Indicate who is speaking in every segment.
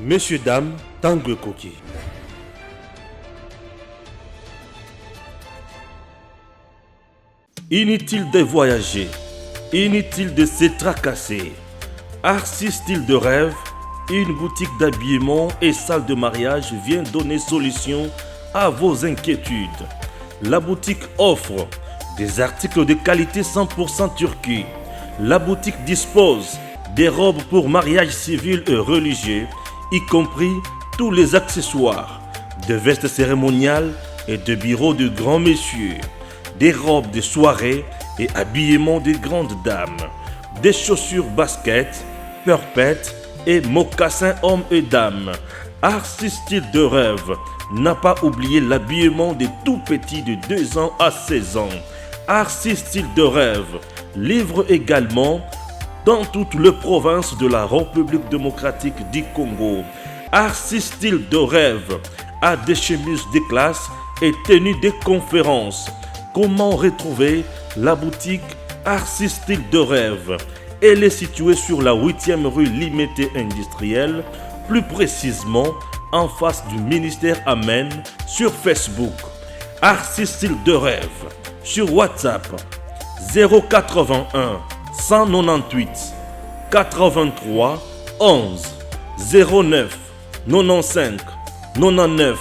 Speaker 1: Messieurs, dames, Tangue Koki. Inutile de voyager, inutile de se tracasser. Arcis Style de Rêve, une boutique d'habillement et salle de mariage vient donner solution à vos inquiétudes. La boutique offre des articles de qualité 100% Turquie. La boutique dispose des robes pour mariage civil et religieux, y compris tous les accessoires, de vestes cérémoniales et de bureaux de grands messieurs, des robes de soirée et habillement de grandes dames, des chaussures basket, perpètes et mocassins hommes et dames. Arcis Style de Rêve n'a pas oublié l'habillement des tout petits de 2 ans à 16 ans. Arcis Style de Rêve livre également dans toutes les provinces de la République démocratique du Congo. Arcis Style de Rêve a des chemises de classe et tenues de conférences. Comment retrouver la boutique Arcis Style de Rêve? Elle est située sur la 8e rue Limité Industrielle, plus précisément en face du ministère Amen, sur Facebook. Arcis Style de Rêve, sur WhatsApp 081 198 83 11 09 95 99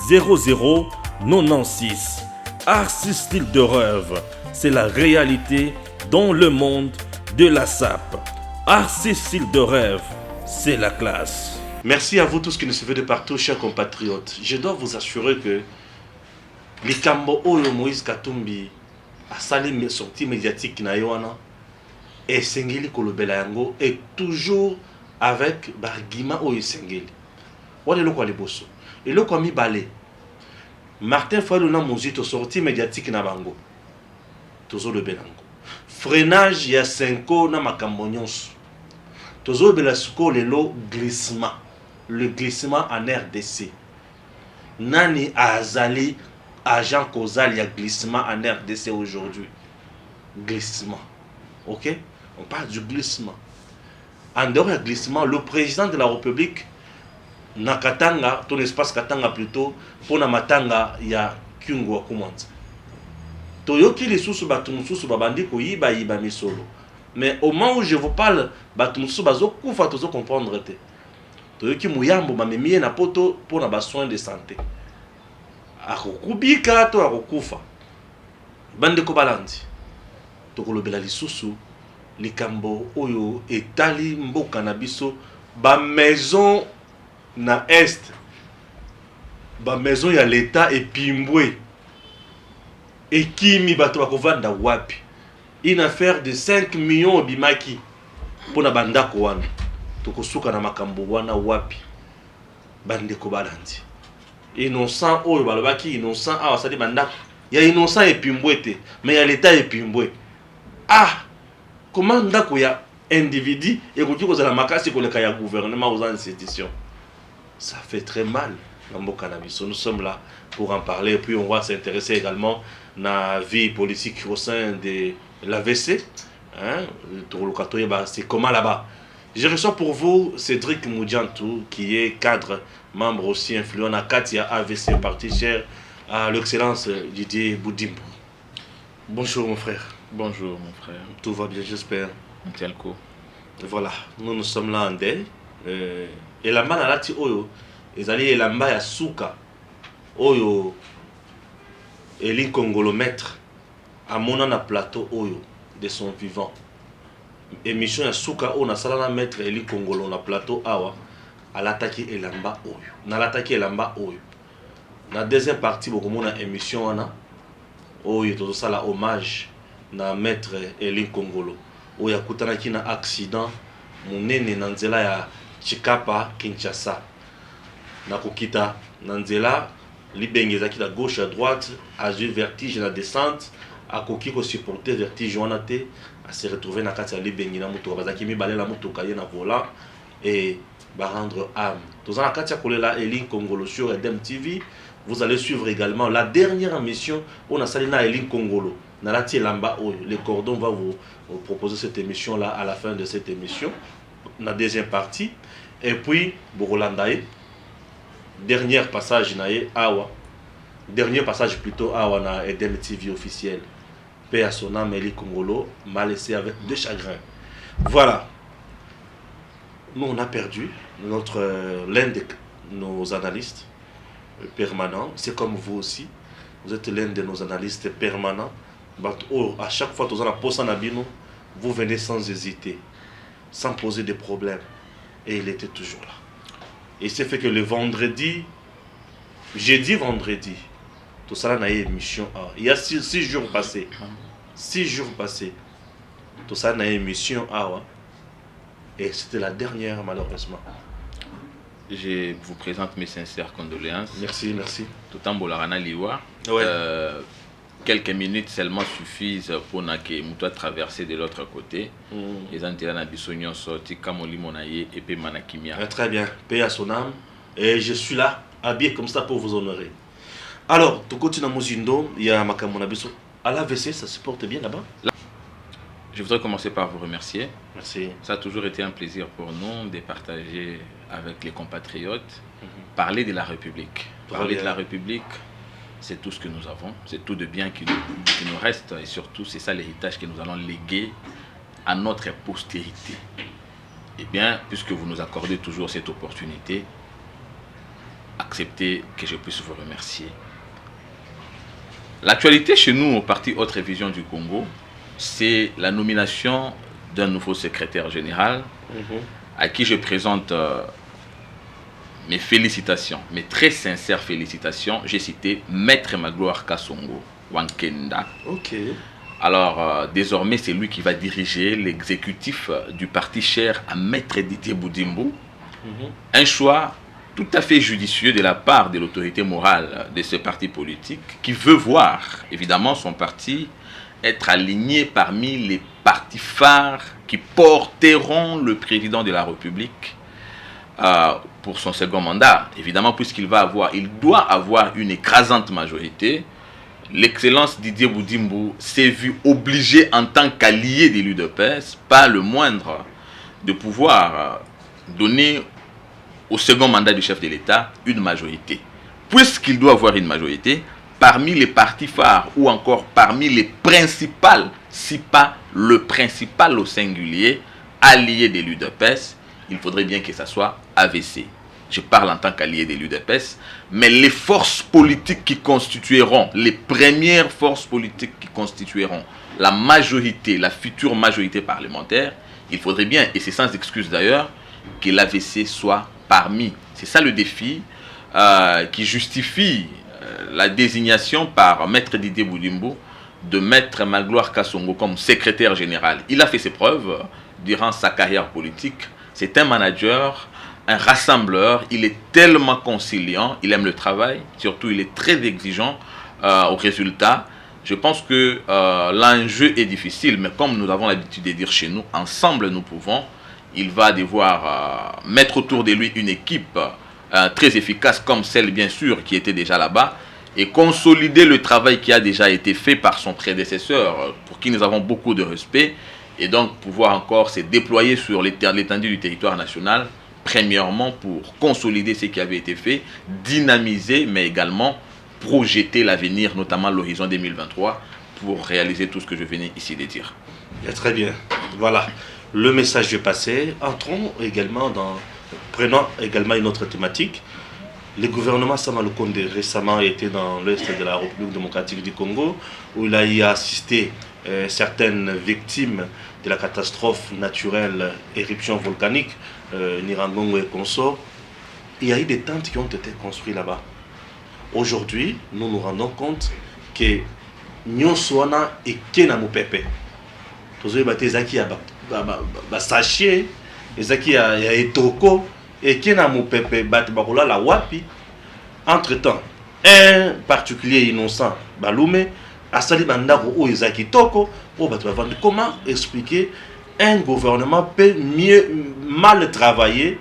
Speaker 1: 00 96. Arcis Style de Rêve, c'est la réalité dans le monde de la SAP. Arcis Style de Rêve, c'est la classe. Merci à vous tous qui nous suivez de partout, chers compatriotes. Je dois vous assurer que les Kambo Oyo Moïse Katumbi a sali mes sorties médiatiques na yoana et Sengeli Kolobela Yango est toujours avec Bargima Oyo Sengeli. Wale lo kwa liboso. Et lo kwa mi balé. Martin Fayulu na muzito sortie médiatique na bango. Tozo le belango. Freinage ya 5 na makambo nyonso. Tozo bela suko lelo glissement. Le glissement en RDC. Nani azali agent causal ya glissement en RDC aujourd'hui. Glissement. OK? On parle du glissement. En dehors du glissement, le président de la République na Katanga, ton espace Katanga plutôt, pour na matanga ya Kyungu wa Kumwanza. Toyoki les sous batu mususu babandi ko yiba misolo. Mais au moment où je vous parle, batu mususu bazo kufa tozo comprendre te. Toyoki muyambo mamemie na poto pour na ba soins de santé. Akokubika to akokufa. Bande ko balandi. Tokolobela lisusu likambo oyo etali mboka na biso ba maison na est, ba maison ya l'état epimbwe ekimi bato bakovanda wapi. Une affaire de 5 millions bimaki pona bandako wana tokosuka na makambo wana wapi bande ko balandi. Innocent oyo balobaki innocent awa sali bandako ya innocent epimbwe te mais ya l'état epimbwe. Ah, comment ndako ya individu et koki kozala makasi koleka ya gouvernement aux institutions. Ça fait très mal dans mon cannabis. Nous sommes là pour en parler. Et puis on va s'intéresser également à la vie politique au sein de l'AVC. Hein? C'est comment là-bas. Je reçois pour vous Cédric Moudiantou, qui est cadre, membre aussi influent à Katia AVC, parti cher à l'excellence Didier Boudimbo. Bonjour mon frère.
Speaker 2: Bonjour mon frère.
Speaker 1: Tout va bien, j'espère.
Speaker 2: On tient le coup.
Speaker 1: Voilà, nous sommes là en deuil. Et la manalati oyo ezali elamba ya suka oyo Eli Kongolo maître amona na plateau oyo de son vivant. Émission ya suka oyo nasala na maître Eli Kongolo na plateau awa alataki elamba oyo. Na lataki elamba oyo. Na deuxième partie bokomona émission wana oyo tozosala hommage na maître Eli Kongolo oyo akutanaki na accident monene na nzela ya Chikapa Kinshasa. Na kokita na nzela libenge ezaki na gauche à droite, a eu vertige na descente, a koki ko supporter vertige wana te, a se retrouver na kati ya libenge na mutuka bazaki mibale la mutuka ye na volant et ba rendre âme. Dans la kati ya kolela Eli Kongolo sur Edem TV, vous allez suivre également la dernière émission on a sali na Eli Kongolo. Na lati lamba oyo, le cordon va vous proposer cette émission là à la fin de cette émission. la deuxième partie. Et puis, Borolandae, dernier passage nae Awa. Dernier passage plutôt Awa na Eden TV officiel. Paix à son âme, Eli Congolo m'a laissé avec deux chagrins. Voilà. Nous, on a perdu l'un de nos analystes permanents. C'est comme vous aussi. Vous êtes l'un de nos analystes permanents. À chaque fois que vous avez un vous venez sans hésiter, sans poser de problèmes. Et il était toujours là. Et c'est fait que le vendredi, jeudi, vendredi, tout ça là, il y a une émission. Il y a 6 jours passés. 6 jours passés. Tout ça, il y a une émission. Et c'était la dernière, malheureusement.
Speaker 2: Je vous présente mes sincères condoléances.
Speaker 1: Merci, merci.
Speaker 2: Tout en Bolarana Liwa.
Speaker 1: Ouais.
Speaker 2: Quelques minutes seulement suffisent pour que nous traverser de l'autre côté. Les Antilles Bissognon sorti Kamoli Monaye et P Manakimia.
Speaker 1: Très bien, paix à son âme. Et je suis là, habillé comme ça pour vous honorer. Alors, tu continues à Mozindo, il y a Makamona Bisso. À l'AVC, ça se porte bien là-bas?
Speaker 2: Je voudrais commencer par vous remercier.
Speaker 1: Merci.
Speaker 2: Ça a toujours été un plaisir pour nous de partager avec les compatriotes, parler de la République. Parler de la République, c'est tout ce que nous avons, c'est tout de bien qui nous reste, et surtout c'est ça l'héritage que nous allons léguer à notre postérité. Eh bien, puisque vous nous accordez toujours cette opportunité, acceptez que je puisse vous remercier. L'actualité chez nous au parti Autre Vision du Congo, c'est la nomination d'un nouveau secrétaire général à qui je présente mes félicitations, mes très sincères félicitations. J'ai cité Maître Magloire Kasongo Wankenda.
Speaker 1: Ok.
Speaker 2: Alors, désormais, c'est lui qui va diriger l'exécutif du parti cher à Maître Didier Boudimbo. Un choix tout à fait judicieux de la part de l'autorité morale de ce parti politique qui veut voir, évidemment, son parti être aligné parmi les partis phares qui porteront le président de la République pour son second mandat. Évidemment, puisqu'il doit avoir une écrasante majorité. L'excellence Didier Boudimbo s'est vu obligé en tant qu'allié de l'UDPS, pas le moindre, de pouvoir donner au second mandat du chef de l'État une majorité. Puisqu'il doit avoir une majorité, parmi les partis phares ou encore parmi les principales, si pas le principal au singulier, allié de l'UDPS, il faudrait bien que ça soit AVC. Je parle en tant qu'allié de l'UDPS, mais les forces politiques qui constitueront, les premières forces politiques qui constitueront la majorité, la future majorité parlementaire, il faudrait bien, et c'est sans excuse d'ailleurs, que l'AVC soit parmi. C'est ça le défi qui justifie la désignation par Maître Didier Boudimbo de Maître Magloire Kasongo comme secrétaire général. Il a fait ses preuves durant sa carrière politique. C'est un manager, un rassembleur. Il est tellement conciliant, il aime le travail, surtout il est très exigeant au résultat. Je pense que l'enjeu est difficile, mais comme nous avons l'habitude de dire chez nous, ensemble nous pouvons. Il va devoir mettre autour de lui une équipe très efficace comme celle bien sûr qui était déjà là-bas et consolider le travail qui a déjà été fait par son prédécesseur pour qui nous avons beaucoup de respect et donc pouvoir encore se déployer sur l'étendue du territoire national, premièrement pour consolider ce qui avait été fait, dynamiser mais également projeter l'avenir, notamment l'horizon 2023 pour réaliser tout ce que je venais ici de dire.
Speaker 1: Très bien, voilà. Le message est passé. Entrons également prenons également une autre thématique. Le gouvernement Sama Lukonde récemment était dans l'est de la République démocratique du Congo, où il a y assisté certaines victimes de la catastrophe naturelle, éruption volcanique, Nirangongo et consorts. Il y a eu des tentes qui ont été construites là-bas. Aujourd'hui, nous nous rendons compte que Nyonswana et Kenamupepe. Tous les bâtiments sachet ezaki ya etoko ekena mopepe bat bakola la wapi. Entre temps un particulier innocent balume asali bandako o ezaki toko o bat bavandi. Comment expliquer un gouvernement peut mal travailler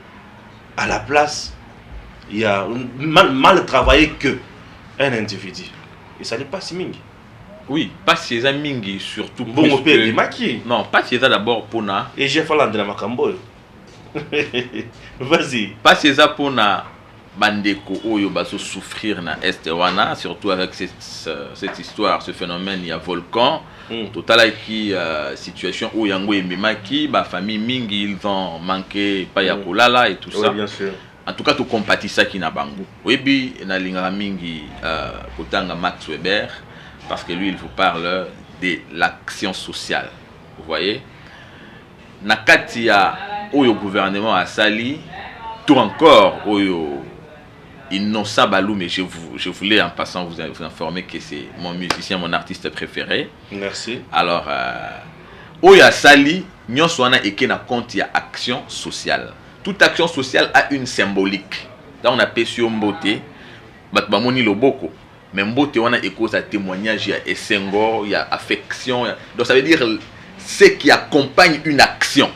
Speaker 1: à la place il y a mal travailler que un individu et ça n'est pas si mingi.
Speaker 2: Oui, pas ces amis surtout
Speaker 1: bon, non,
Speaker 2: pas ces d'abord Pona.
Speaker 1: Et j'ai fallu de la Macambo.
Speaker 3: Vas-y.
Speaker 2: Pas ça pour na bandeko oyo baso souffrir na est wana, surtout avec cette histoire, ce phénomène, il y a volcan. Total qui situation où yango ememaki ba famille mingi ils ont manqué pa ya kolala et tout ça.
Speaker 3: Bien sûr.
Speaker 2: En tout cas tu compatis ça qui na bango. Webi na lingara mingi kotanga Max Weber parce que lui il vous parle de l'action sociale. Vous voyez? Na kati ya oyo gouvernement a sali tout encore oyo Innocent Balou, mais je voulais en passant vous informer que c'est mon musicien, mon artiste préféré.
Speaker 3: Merci.
Speaker 2: Alors, Oya Sali, nyonso wana eke na compte ya action sociale. Toute action sociale a une symbolique. Là on appelle sur mbote, bat bamoni loboko. Mais mbote wana eko sa témoignage, il y a essengo, il y a affection. Donc ça veut dire ce qui accompagne une action.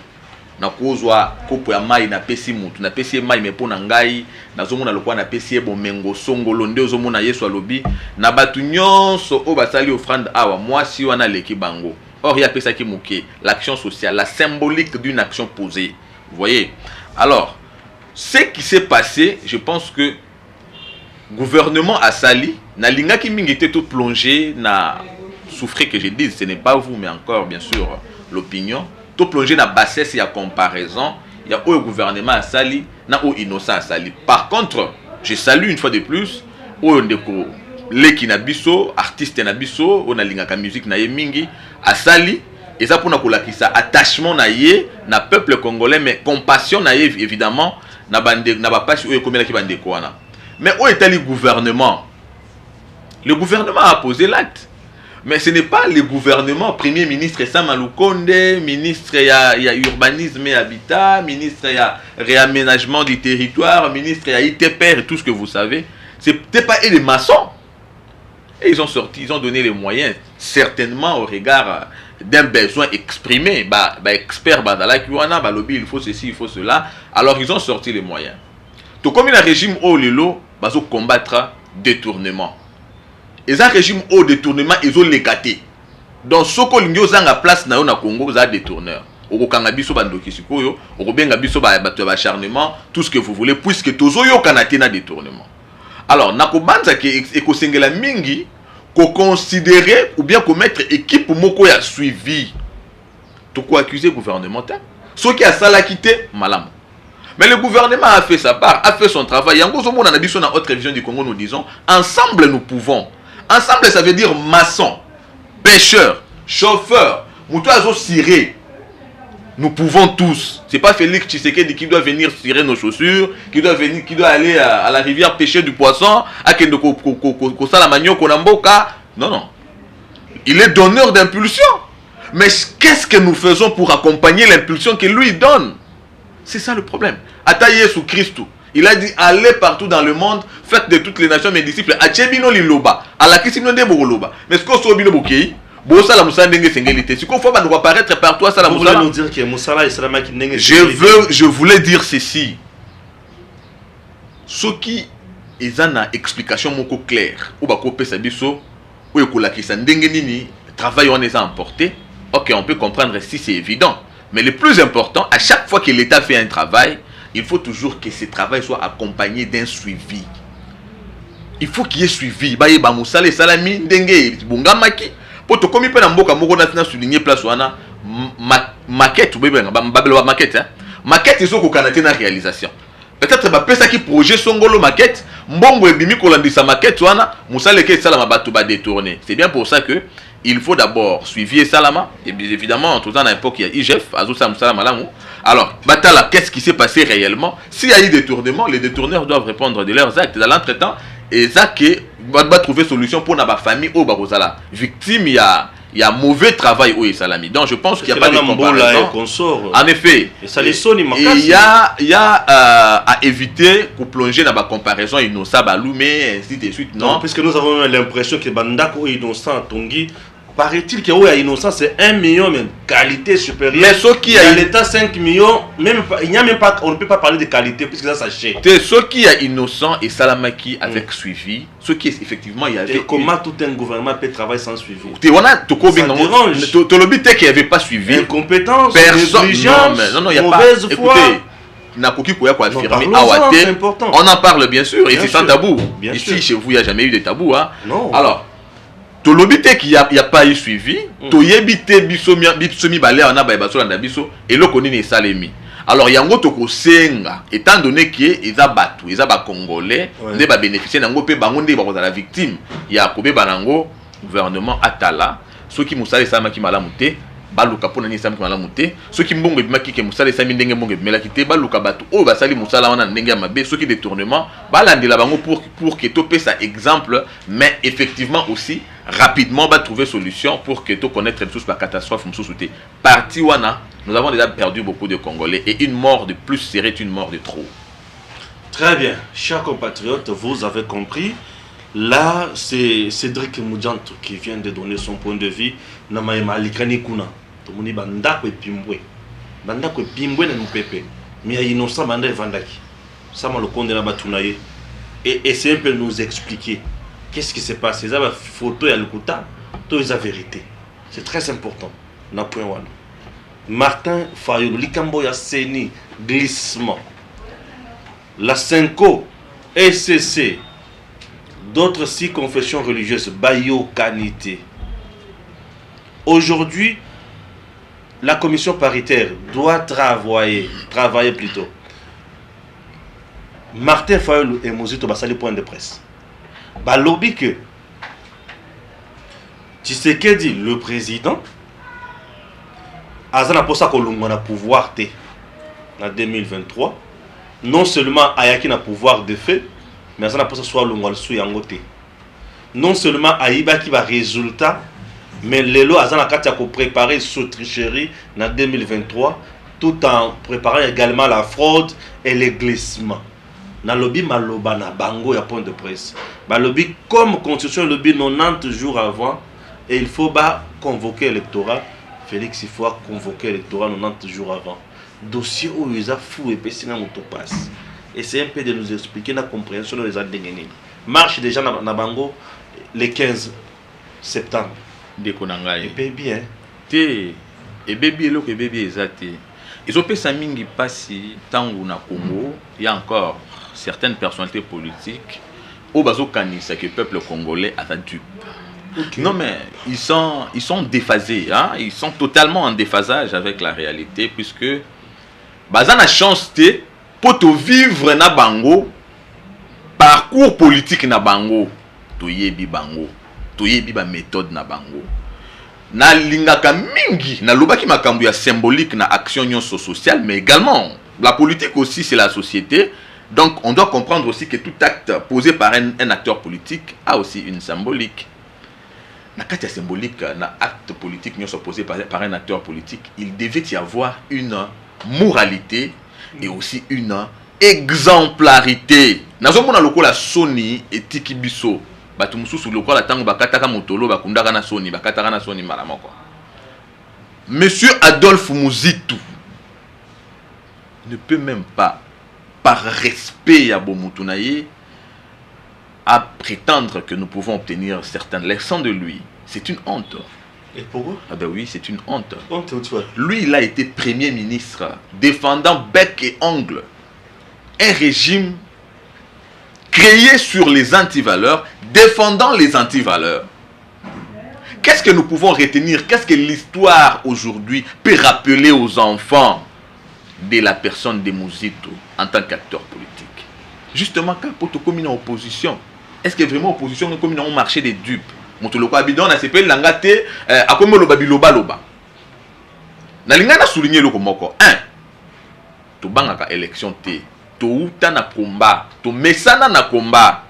Speaker 2: Na kozwa kopo ya mai na pesi mutu na pesi mai mepona ngai nazomona lokwa na pesi bomengo songolo nde ozomona Yesu alobi na batu nyonso o basali offrande awa mwasi wana leki bango. Or il y a pesa ki muke l'action sociale, la symbolique d'une action posée. Vous voyez? Alors, ce qui s'est passé, je pense que gouvernement a sali na linga ki mingi te tout plongé na souffrir que je dise, ce n'est pas vous mais encore bien sûr l'opinion. Tout plongé dans la bassesse, il y a comparaison. Il y a au gouvernement à Sali, na au innocent à Sali. Par contre, je salue une fois de plus au ndeko leki na biso, artiste na biso, on a lingaka musique na ye mingi à Sali. Et ça pour na kolakisa attachement na ye na peuple congolais, mais compassion na ye évidemment na bande na ba pasi o komela ki bande ko wana. Mais au état le gouvernement a posé l'acte. Mais ce n'est pas le gouvernement, Premier ministre Sama Lukonde, ministre il y a urbanisme et habitat, ministre il y a réaménagement du territoire, ministre il y a ITPR et tout ce que vous savez. C'était pas les maçons. Et ils ont sorti, ils ont donné les moyens, certainement au regard d'un besoin exprimé. Expert, lobby, il faut ceci, il faut cela. Alors ils ont sorti les moyens. Tout comme il y a un régime au Lelo, ils vont combattre détournement. Et ça régime au détournement ils ont légaté. Donc ce que l'Union a place na Congo za détourneur. Oko kanga biso bandoki sikoyo, oko benga biso ba bato acharnement, tout ce que vous voulez puisque tozo yo kanate na détournement. Alors nako banza ke eko sengela mingi ko considérer ou bien ko mettre équipe moko ya suivi. To ko accuser gouvernemental. Ce qui a sala quitté malam. Mais le gouvernement a fait sa part, a fait son travail. Yango zo mona na biso na autre région du Congo nous disons ensemble nous pouvons. Ensemble, ça veut dire maçon, pêcheur, chauffeur, moutoiseau ciré. Nous pouvons tous. C'est pas Félix Tshisekedi qui doit venir cirer nos chaussures, qui doit aller à la rivière pêcher du poisson, à non, non. Il est donneur d'impulsion. Mais qu'est-ce que nous faisons pour accompagner l'impulsion que lui donne? C'est ça le problème. Ataye sous Christ. Il a dit allez partout dans le monde, faites de toutes les nations mes disciples. Achebino liloba, alakisino de boloba. Mais ce qu'on soit bino bokei, bosa la musala ndenge sengelité. Si qu'on faut nous apparaître partout ça la musala.
Speaker 3: Vous voulez nous dire que musala islama qui ndenge.
Speaker 2: Je voulais dire ceci. Ce qui est une explication moko claire. Ou ba ko pesa biso, ou ekolakisa ndenge nini travail on les a emporté. OK, on peut comprendre si c'est évident. Mais le plus important, à chaque fois que l'État fait un travail, il faut toujours que ce travail soit accompagné d'un suivi. Il faut qu'il y ait suivi. Ba yeba musala salami ndenge bungamaki. Poto komi pe na mboka moko na souligner place wana maquette ou bien babelo maquette hein. Maquette ils sont ko kanate na réalisation. Peut-être ba pesa ki projet songolo maquette, mbongo ebimi ko landisa maquette wana, musala ke sala mabato ba détourner. C'est bien pour ça que il faut d'abord suivre Salama. Et bien évidemment, tout à l'époque, il y a IGF, Azoussa Moussala Malamou. Alors, Batala, qu'est-ce qui s'est passé réellement? S'il y a eu détournement, les détourneurs doivent répondre de leurs actes. Dans l'entretemps, et ça qui va trouver solution pour la famille au Barosala. Victime, il y a mauvais travail au Salami. Donc je pense qu'il n'y a pas de comparaison. En effet, il y a à éviter de plonger dans la comparaison Innocent Balou, mais ainsi de suite. Non,
Speaker 3: puisque nous avons l'impression que Bandako Innocent Tongi, paraît-il que oui, Innocent c'est 1 million, mais qualité supérieure.
Speaker 2: Mais ce qui a
Speaker 3: l'État 5 millions, même il n'y a même pas, on ne peut pas parler de qualité puisque ça s'achète.
Speaker 2: C'est ce qui a Innocent et Salamaki avec suivi, ce qui est effectivement il y avait.
Speaker 3: Et comment tout un gouvernement peut travailler sans suivi?
Speaker 2: Ça dérange. Le but est qu'il n'y avait pas suivi.
Speaker 3: Incompétence,
Speaker 2: négligence,
Speaker 3: mauvaise foi.
Speaker 2: nakoki koya ko affirmer
Speaker 3: c'est
Speaker 2: awate.
Speaker 3: important.
Speaker 2: On en parle bien sûr et
Speaker 3: Bien
Speaker 2: c'est
Speaker 3: sûr.
Speaker 2: sans tabou.
Speaker 3: Bien
Speaker 2: Ici
Speaker 3: sûr.
Speaker 2: chez vous il n'y a jamais eu de tabou hein.
Speaker 3: Non.
Speaker 2: Alors to lobite qu'il y a pas eu suivi, to yebite biso mi balé na ba baso na biso et le koni ne salemi. Alors yango to ko senga étant donné que eza batu, eza ba congolais, nde ba bénéficier nango pe bango nde ba ko la victime. Ya ko be banango gouvernement atala, ceux qui musale sama ki malamu te, baluka pona ni sama ki malamu te, ceux qui mbongo bimaki ke musale sami ndenge mbongo bimelaki te, baluka batu o basali musala wana ndenge ya mabe, ceux qui détournement, balandela bango pour que to pe ça exemple, mais effectivement aussi rapidement va trouver solution pour que tu connaître les sources par catastrophe parti wana nous avons déjà perdu beaucoup de Congolais et une mort de plus serait une mort de trop.
Speaker 3: Très bien, chers compatriotes, vous avez compris. Là, c'est Cédric Moudjanto qui vient de donner son point de vue. Namaïma Likani Kuna. Tomuni bandako et pimbwe. Bandako et pimbwe na nupepe. Mais il y a innocent banda et vandaki. Ça m'a le condamné à Batunaye. Et c'est un peu nous expliquer qu'est-ce qui s'est passé. Ça va photo et à l'écouta. Tout est la vérité. C'est très important. Na point one. Martin Fayulu, Likambo ya Seni, glissement. La Senko, SCC, d'autres 6 confessions religieuses, Bayo Kanité. Aujourd'hui, la commission paritaire doit travailler plutôt. Martin Fayulu et Mozito Basali point de presse. Balobi que Tshisekedi, le président, Azana pour ça qu'on a pouvoir en 2023. Non seulement Ayaki na pouvoir de fait, mais Azana pour ça soit le sou yangote. Non seulement Aïba qui va résultat, mais Lelo Azana Katia pour préparer sous tricherie en 2023, tout en préparant également la fraude et les glissements. Na lobby maloba na bango ya point de presse. Ba lobby comme constitution lobby 90 jours avant et il faut convoquer l'électorat. Félix il faut convoquer l'électorat 90 jours avant. Dossier où ils a fou et pesina motopasse. Et c'est un peu de nous expliquer la compréhension de les adengeni. Marche déjà na bango le 15 septembre.
Speaker 2: Dekonangai.
Speaker 3: Et baby hein.
Speaker 2: Té et baby lo que baby ezate. Ils ont pesa mingi passi tangu na Congo, il y a encore certaines personnalités politiques au bazo kanisa que le peuple congolais a dupe. Okay. Non mais ils sont déphasés hein? Ils sont totalement en déphasage avec la réalité puisque bazana chance té pour te vivre na bango parcours politique na bango to yebi bango to yebi ba méthode na bango na lingaka mingi na lobaki makambu ya symbolique na action nyonso sociale mais également la politique aussi c'est la société. Donc on doit comprendre aussi que tout acte posé par un acteur politique a aussi une symbolique. Na kati symbolique, na acte politique nyonso posé par un acteur politique, il devait y avoir une moralité et aussi une exemplarité. Nazomona lokola Sony et Tiki Biso. Batu mususu lokola tango bakataka motolo bakundaka na Sony, bakataka na Sony malamoko. Monsieur Adolphe Muzitu ne peut même pas par respect à Bomutunaye, à prétendre que nous pouvons obtenir certaines leçons de lui. C'est une honte.
Speaker 3: Et pourquoi?
Speaker 2: Ah ben oui, c'est une honte.
Speaker 3: Honte, tu vois.
Speaker 2: Lui, il a été Premier ministre, défendant bec et ongle un régime créé sur les antivaleurs, défendant les antivaleurs. Qu'est-ce que nous pouvons retenir? Qu'est-ce que l'histoire aujourd'hui peut rappeler aux enfants de la personne de Muzito en tant qu'acteur politique? Justement, quand pour commis en opposition, est-ce que vraiment opposition est comme dans un marché des dupes? Montoloko abidon a s'appelé l'angate a comme le babiloba loba. Na lingana souligner le komoko. 1. To bangaka élection te, to uta na combat, to mesana na combat.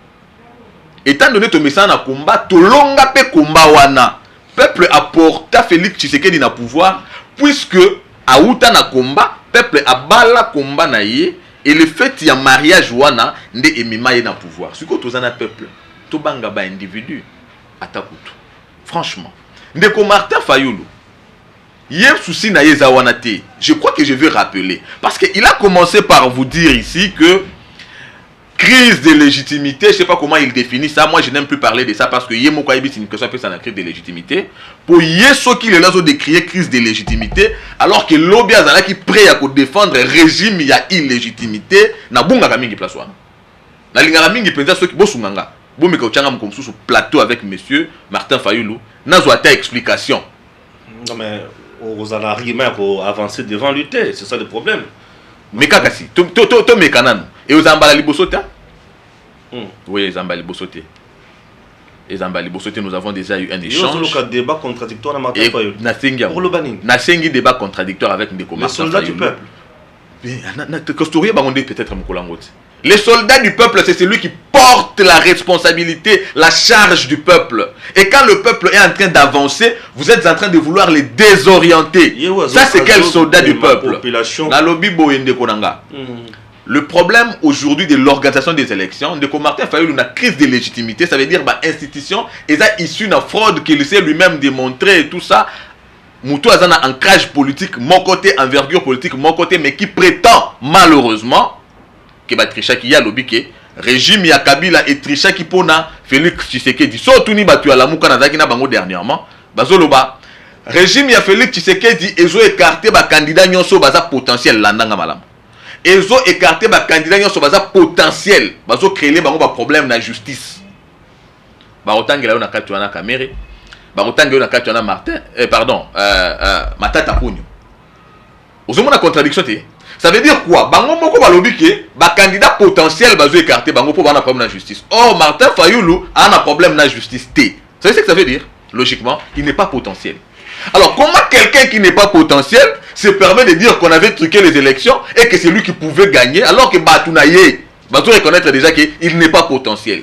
Speaker 2: Étant donné to mesana na combat, to longa pe combat wana. Peuple apporta Félix Tshisekedi na pouvoir puisque a uta na combat, peuple a bala combat na ye. Et le fait qu'il y a mariage wana nde emima ye na pouvoir. Ce que tous un peuple, to banga ba individu atakutu. Franchement, ndeko Martin Fayulu, hier souci na ye zawana te. Je crois que je vais rappeler parce que il a commencé par vous dire ici que crise de légitimité, je ne sais pas comment il définit ça. Moi, je n'aime plus parler de ça parce que Yemo Kwaibi, c'est une question appelée ça la crise de légitimité. Pour Yeso qui est là, de créer crise de légitimité, alors que l'Obi Azala qui prêt à défendre le régime, il y a illégitimité, na bunga kamingi place wana. Na linga kamingi penza ceux qui bosunganga. Bon mais quand on comme sur plateau avec monsieur Martin Fayulu, n'a pas explication.
Speaker 3: Non mais aux arguments pour avancer devant lutter, c'est ça le problème.
Speaker 2: Mais kakasi, to mekanan et aux ambala libosote. Oui, les ambala libosote. Les ambala libosote, nous avons déjà eu un échange.
Speaker 3: Il y a un débat contradictoire avec Martin Fayulu. Pour le banning.
Speaker 2: Nasengi débat contradictoire avec Ndeko Martin Fayulu.
Speaker 3: Les soldats du peuple.
Speaker 2: Peut-être les soldats du peuple, c'est celui qui porte la responsabilité, la charge du peuple. Et quand le peuple est en train d'avancer, vous êtes en train de vouloir les désorienter. Ça, c'est quel soldat du peuple? Le problème aujourd'hui de l'organisation des élections, de Martin Fayulu, une crise de légitimité, ça veut dire institution, et ça issue d'une fraude qu'il sait lui-même démontrer et tout ça. Moutou a un ancrage politique, mon côté, envergure politique, mon côté, mais qui prétend malheureusement que Tricha qui y a lobby que régime ya Kabila et Tricha qui pona Félix Tshisekedi. Surtout ni batu à la mouka nazaki na bango dernièrement. Bazoloba régime ya Félix Tshisekedi ezo écarté ba candidat nyonso baza potentiel landanga malam. Ezo écarté ba candidat nyonso baza potentiel bazo créer bango ba problème na justice. Ba otangela na katu na Kamere. Barotange na kati na Martin Matata Punyo. Vous avez une contradiction. Ça veut dire quoi? Bango moko balobi ke ba candidat potentiel bazo écarté bango pour bana problème na justice. Or Martin Fayulu a un problème na justice. Vous savez ce que ça veut dire? Logiquement, il n'est pas potentiel. Alors comment quelqu'un qui n'est pas potentiel se permet de dire qu'on avait truqué les élections et que c'est lui qui pouvait gagner alors que Batounaye bazo reconnaître déjà qu'il n'est pas potentiel?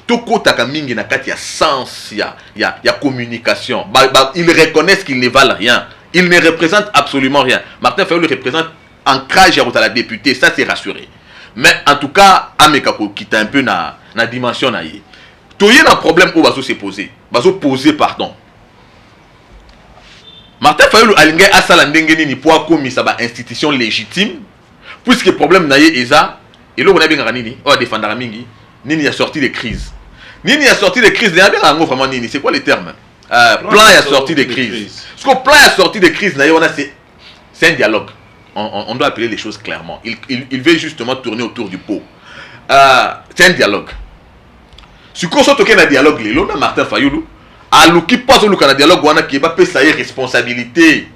Speaker 2: Toko Takamingi na kati ya sens, il y a communication. Ils reconnaissent qu'ils ne valent rien. Ils ne représentent absolument rien. Martin Fayulu représente ancrage à la députée, ça c'est rassuré. Mais en tout cas, Amekako qui est un peu na dimension na yé. Toye un problème où bazo se poser. Bazo poser pardon. Martin Fayulu alingé asala ndenge nini pour komisa ba institution légitime puisque problème na yé eza et là on a bien nini o défendre mingi. Nini a sorti de crise. Nini a sorti de crise. Vraiment Nini. C'est quoi les termes? Plan a sorti de crise. Ce que plan a sorti de crise, c'est un dialogue. On doit appeler les choses clairement. Il veut justement tourner autour du pot. C'est un dialogue. Ce qu'on sort un dialogue, là, Martin Fayulu, à l'ouki pas au un dialogue, on a qui va payer responsabilité.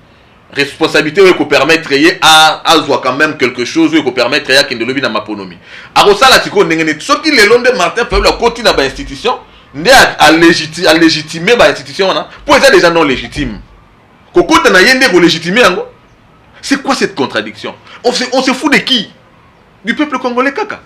Speaker 2: Responsabilité qui permettre à avoir quand même quelque chose qui permettre à qu'il ne lobby dans ma ponomie. À Rosala Tiko Nengene, ce qui les longs de Martin Fayulu continue dans l'institution, à légitimer l'institution pour les gens non légitimes. Koko na yende ko légitimer ango. C'est quoi cette contradiction? On se fout de qui? Du peuple congolais kaka.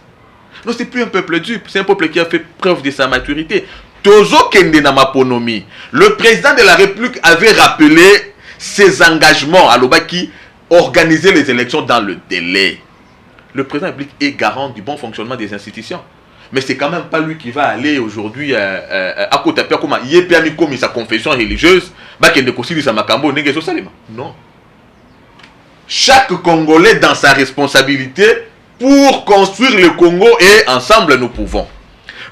Speaker 2: Non, c'est plus un peuple dupe, c'est un peuple qui a fait preuve de sa maturité. Tozo kende na ma ponomie. Le président de la République avait rappelé ses engagements à l'Obaki, organiser les élections dans le délai. Le président de la République est garant du bon fonctionnement des institutions. Mais c'est quand même pas lui qui va aller aujourd'hui à côté de comme il est comme sa confession religieuse, non. Chaque Congolais dans sa responsabilité pour construire le Congo et ensemble nous pouvons.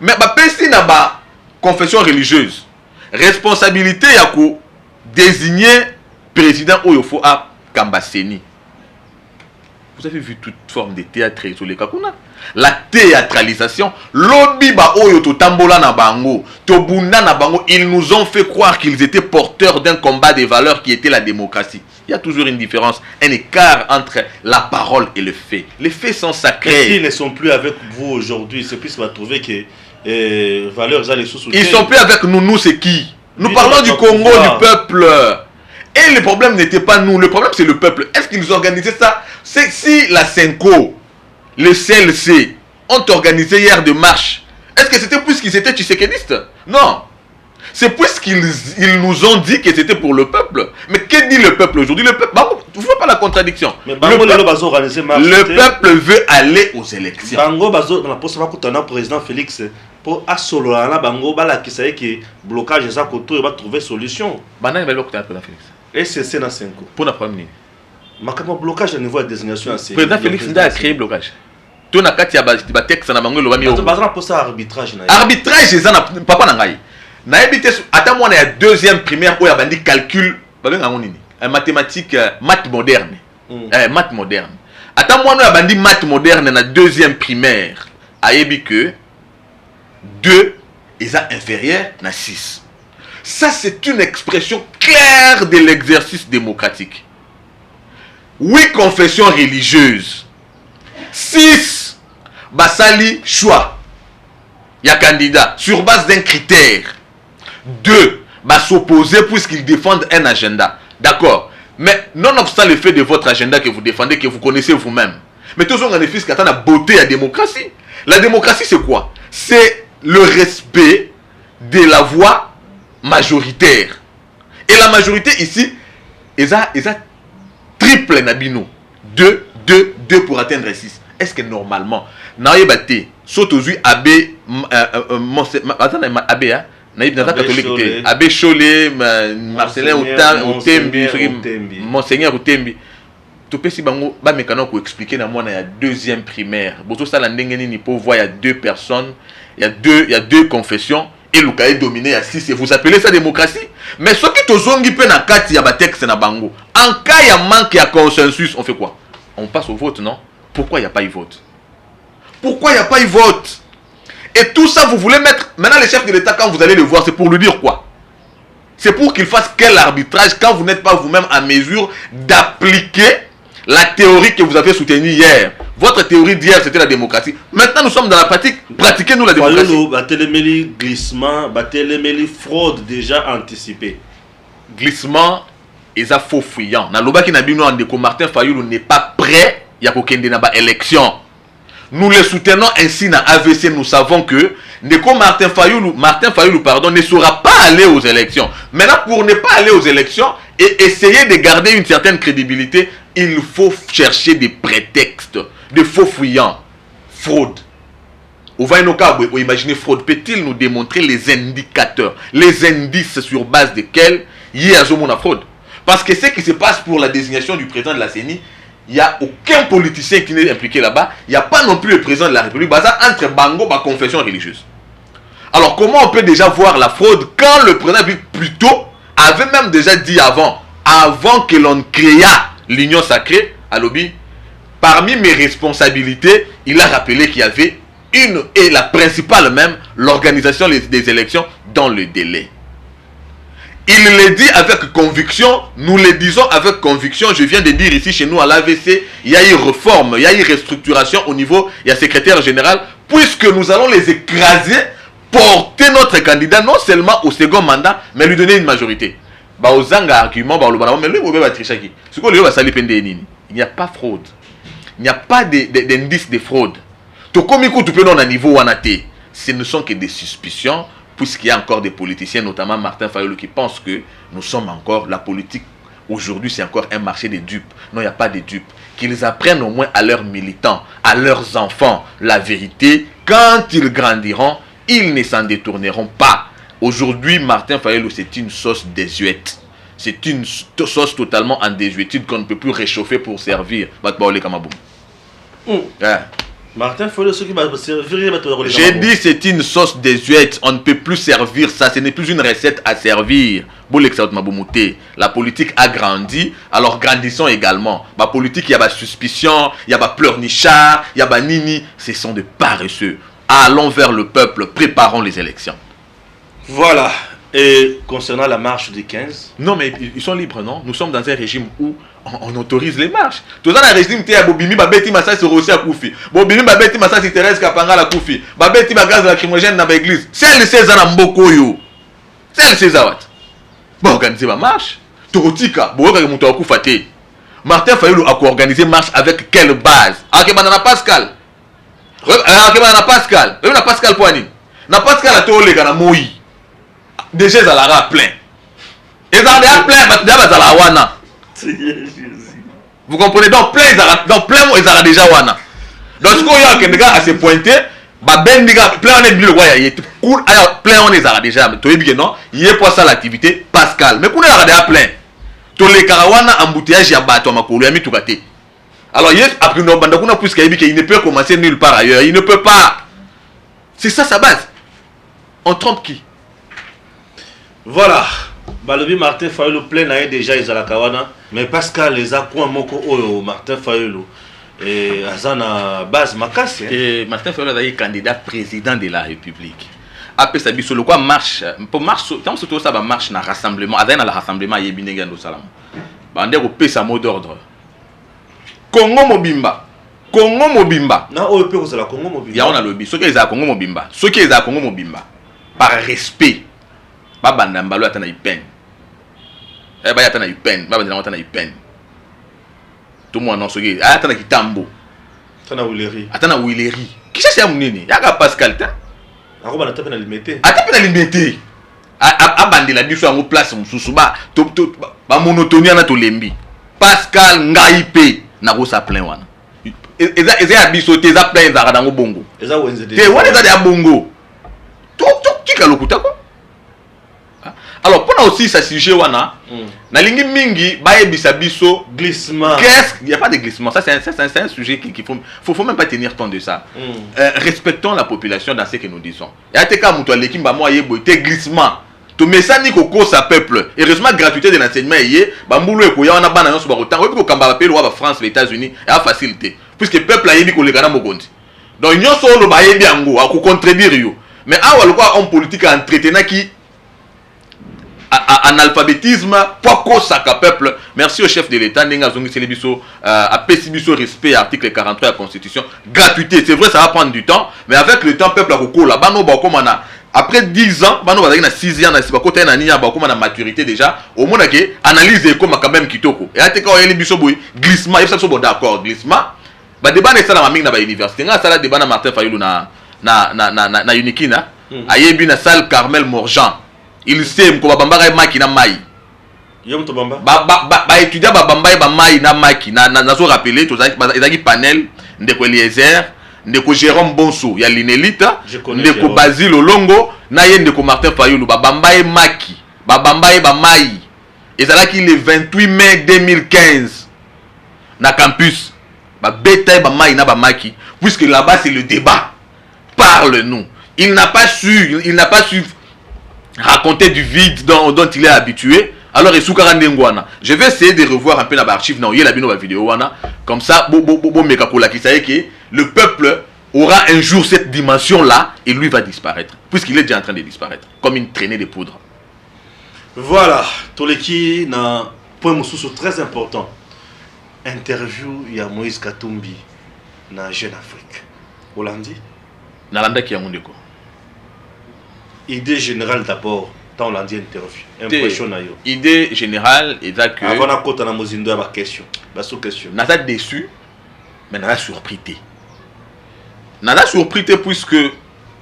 Speaker 2: Mais si na ba confession religieuse, responsabilité ya ko désigner président Oyofo à Kambaseni. Vous avez vu toute forme de théâtre sur les Kakuna. La théâtralisation, lobby ba oyo to tambola na bango, to bunda na bango, ils nous ont fait croire qu'ils étaient porteurs d'un combat des valeurs qui était la démocratie. Il y a toujours une différence, un écart entre la parole et le fait. Les faits sont sacrés.
Speaker 3: S'ils ne sont plus avec vous aujourd'hui, c'est plus qu'on va trouver que valeurs les sous.
Speaker 2: Ils sont plus avec nous, c'est qui? Nous parlons du Congo, du peuple. Et le problème n'était pas nous, le problème c'est le peuple. Est-ce qu'ils organisaient ça? C'est si la Senko, le CLC ont organisé hier de marche. Est-ce que c'était puisqu'ils étaient tshisekédistes? Non. C'est puisqu'ils nous ont dit que c'était pour le peuple. Mais que dit le peuple aujourd'hui? Le peuple, tu ne vois pas la contradiction.
Speaker 3: Mais le
Speaker 2: peuple veut aller aux élections.
Speaker 3: Bango bazo dans la poste va président Félix pour asolola bango bala qui sait que blocage ça koto va trouver solution.
Speaker 2: Banane va le président Félix.
Speaker 3: Et c'est na 5 ans.
Speaker 2: Pour la première.
Speaker 3: Mais comment blocage au niveau de désignation
Speaker 2: président Félix a créé blocage. to na kati ya ba texte na bango lo bami
Speaker 3: bazana pour ça arbitrage na
Speaker 2: arbitrage ezana papa na ngai na ebité ata mwana ya deuxième primaire oya bandi calcul babenga nini mathématique maths moderne maths moderne ata mwana ya bandi maths moderne na deuxième primaire ayebi que 2 est inférieur à 6. Ça, c'est une expression claire de l'exercice démocratique. 8 confessions religieuses. 6, basali choix. Il y a candidat sur base d'un critère. 2, s'opposer puisqu'ils défendent un agenda. D'accord. Mais nonobstant le fait de votre agenda que vous défendez, que vous connaissez vous-même. Mais tous on a des fils qui attendent la beauté à la démocratie. La démocratie, c'est quoi? C'est le respect de la voix majoritaire. Et la majorité ici, ils a triple nabino. 2 pour atteindre 6. Est-ce que normalement, naïe bate, saute aux yeux abbé, abbé, naïe dans la catholique, abbé Cholet, Marcelin Outembi, Monseigneur Outembi. Tout peut si bango ba mécano pour expliquer na moi na deuxième primaire. Boto ça la ndenge ni pour voir il y a 2 personnes, il y a deux confessions et le cas est dominé à 6 et vous appelez ça démocratie. Mais ce qui tozongi pe na kati ya ba texte na bango. En cas il y a manque à consensus, on fait quoi? On passe au vote, non? Pourquoi il n'y a pas eu vote? Pourquoi il n'y a pas eu vote? Et tout ça vous voulez mettre maintenant le chef de l'État quand vous allez le voir, c'est pour lui dire quoi? C'est pour qu'il fasse quel arbitrage quand vous n'êtes pas vous-même en mesure d'appliquer la théorie que vous avez soutenue hier. Votre théorie d'hier, c'était la démocratie. Maintenant, nous sommes dans la pratique. Pratiquez-nous la démocratie.
Speaker 3: Batelemeli glissement, batelemeli fraude déjà anticipée.
Speaker 2: Glissement, et ça faux fuyant. Dans l'oba qui n'a bien dit Martin Fayoulou n'est pas prêt, il y a qu'aucun élection. Nous le soutenons ainsi dans AVC. Nous savons que Martin Fayoulou, pardon, ne sera pas aller aux élections. Maintenant, pour ne pas aller aux élections et essayer de garder une certaine crédibilité, il faut chercher des prétextes, des faux fuyants. Fraude. On va imaginer fraude. Peut-il nous démontrer les indicateurs, les indices sur base desquels il y a une fraude? Parce que ce qui se passe pour la désignation du président de la CENI, il n'y a aucun politicien qui n'est impliqué là-bas. Il n'y a pas non plus le président de la République. Ça entre Bango et confession religieuse. Alors comment on peut déjà voir la fraude quand le président de la République plutôt avait même déjà dit avant que l'on créa l'union sacrée à Lobby, parmi mes responsabilités, il a rappelé qu'il y avait une et la principale même, l'organisation des élections dans le délai. Il le dit avec conviction, nous le disons avec conviction. Je viens de dire ici chez nous à l'AVC, il y a eu réforme, il y a eu restructuration au niveau, il y a secrétaire général, puisque nous allons les écraser, porter notre candidat non seulement au second mandat, mais lui donner une majorité. Il n'y a pas fraude. Il n'y a pas d'indice de fraude. Ce ne sont que des suspicions, puisqu'il y a encore des politiciens, notamment Martin Fayoulou, qui pensent que nous sommes encore, la politique aujourd'hui c'est encore un marché de dupes. Non, il n'y a pas de dupes. Qu'ils apprennent au moins à leurs militants, à leurs enfants, la vérité. Quand ils grandiront, ils ne s'en détourneront pas. Aujourd'hui, Martin Fayoulou, c'est une sauce désuète. C'est une sauce totalement en désuétude qu'on ne peut plus réchauffer pour servir.
Speaker 3: Martin Fayoulou, ce qui va servir.
Speaker 2: J'ai dit c'est une sauce désuète. On ne peut plus servir ça. Ce n'est plus une recette à servir. La politique a grandi. Alors grandissons également. La politique, il y a des suspicions, il y a des pleurnichards, il y a des nini. Ce sont des paresseux. Allons vers le peuple. Préparons les élections.
Speaker 3: Voilà. Et concernant la marche des 15?
Speaker 2: Non, mais ils sont libres, non? Nous sommes dans un régime où on autorise les marches. Tout ça, le régime, tu as Bobimi, Babeti, Massa, c'est aussi à Koufi. Bobimi, Babeti, Massa, c'est Thérèse Kapanga, la Koufi. Babeti, ma gaz lacrymogène dans l'église. C'est le César Mbokoyo. C'est le César. Bon, organiser ma marche. Torotika, Boga, Moutou Koufate. Martin Fayoulou a organisé marche avec quelle base? Avec Madame Pascal. Avec Madame Pascal. Madame Pascal Poani. Na Pascal a tout les gars, Moui. Déjà, ils ont plein. Ils ont plein, vous comprenez? Donc, plein, ils ont déjà wana. Donc, ce qu'on y a, que les gars à se pointer, plein, on est bien, plein, on est déjà. Tu es bien, non? Il y a pas ça l'activité, Pascal. Mais qu'on est déjà plein. Tous les karawana, embouteillage, il y a bateau, ma couleur, il y a mis tout gâté. Alors, après Nobanda, puisqu'il ne peut commencer nulle part ailleurs. Il ne peut pas. C'est ça sa base. On trompe qui?
Speaker 3: Voilà. Balobi Martin Fayulu plein déjà Izalakawana. Mais Pascal les a point moko Martin Fayulu. Et Azana base Makassi.
Speaker 2: Et Martin Fayulu est candidat président de la République. Après ça, le quoi marche. Pour marche, tant que ça va marche dans le rassemblement. Dans le rassemblement, il y a Binegando Salam. Bande au pays sa mot d'ordre. Congo Mobimba. Congo Mobimba.
Speaker 3: Non, on peut la Congo Mobimba.
Speaker 2: Il y a un lobby. Ceux qui sont à Congo Mobimba. Ceux qui sont à Congo Mobimba. Par respect. Babanda Mbalo atana ipen. Ba atana ipen. Babanda atana ipen. Tout le monde non soki. Atana kitambo.
Speaker 3: Atana Wileri.
Speaker 2: Atana Wileri. Qui c'est amunini? Yaka Pascal ta.
Speaker 3: Ako bana tapena limité.
Speaker 2: Atapena limité. Abandi la biso en place mususu ba monotonie na to lembi. Pascal ngaipe na go sa plein wana. Eza abiso te za plein za dango bongo.
Speaker 3: Eza wenzede.
Speaker 2: Te wana za ya bongo. Tout kika lokuta ko. Alors pour aussi ça sujet wana na lingi mingi baye bisabiso
Speaker 3: glissement.
Speaker 2: Qu'est-ce il y a pas de glissement, ça c'est un sujet qu'il faut même pas tenir compte de ça. Respectons la population dans ce que nous disons. Et ateka muto aleki ba mo yebo te glissement. To message ko sa peuple. Heureusement gratuité de l'enseignement yé bambulu e ko ya wana bana nyonso ba kotango et ko kamba pe loi ba France les États-Unis et a facilité puisque peuple ayebi ko lekana mokonzi. Donc nyonso lo ba yebi yango a ko contredire yo. Mais awa le quoi homme politique entretenant qui analphabétisme pourquoi ça peuple. Merci au chef de l'État Nenga Zongi Selebiso à Pessibiso respect article 43 de la Constitution. Gratuité, c'est vrai ça va prendre du temps, mais avec le temps peuple a beaucoup là bano ba comme après 10 ans bano ba na 6 ans na c'est pas côté na nia ba comme na maturité déjà au moins que analyse comme quand même kitoko et ateka o Selebiso boy glissement il ça so d'accord glissement ba débat na sala mingi na ba université nga sala débat na Martin Fayulu na Unikina ayebi na salle Carmel Morjan. Il sait que babamba maki na mai.
Speaker 3: Yom to bamba.
Speaker 2: Ba étudiant babamba ba mai na maki na so rappeler to ezaki panel ndeko Eliezer, ndeko Jérôme Bonso ya l'inélite, ndeko Basile Olongo na ye ndeko Martin Fayulu babamba maki. Babamba ba mai. Ezalaki le 28 mai 2015 na campus. Ba beta ba mai na ba maki puisque là-bas c'est le débat. Parle-nous. Il n'a pas su raconter du vide dont il est habitué. Alors je vais essayer de revoir un peu l'archive dans la vidéo comme ça le peuple aura un jour cette dimension là et lui va disparaître puisqu'il est déjà en train de disparaître comme une traînée de poudre.
Speaker 3: Voilà, Toleki na point mususu très important. Interview ya Moïse Katumbi na Jeune Afrique. Hollandi
Speaker 2: Nalanda ki yamundeko.
Speaker 3: Idée générale d'abord, tant l'on dit interview. Impression na yo.
Speaker 2: Idée générale est que
Speaker 3: avant la côte na mozindo ba question. Ba sous question.
Speaker 2: Nada déçu, mais nada surpris. Nada surpris puisque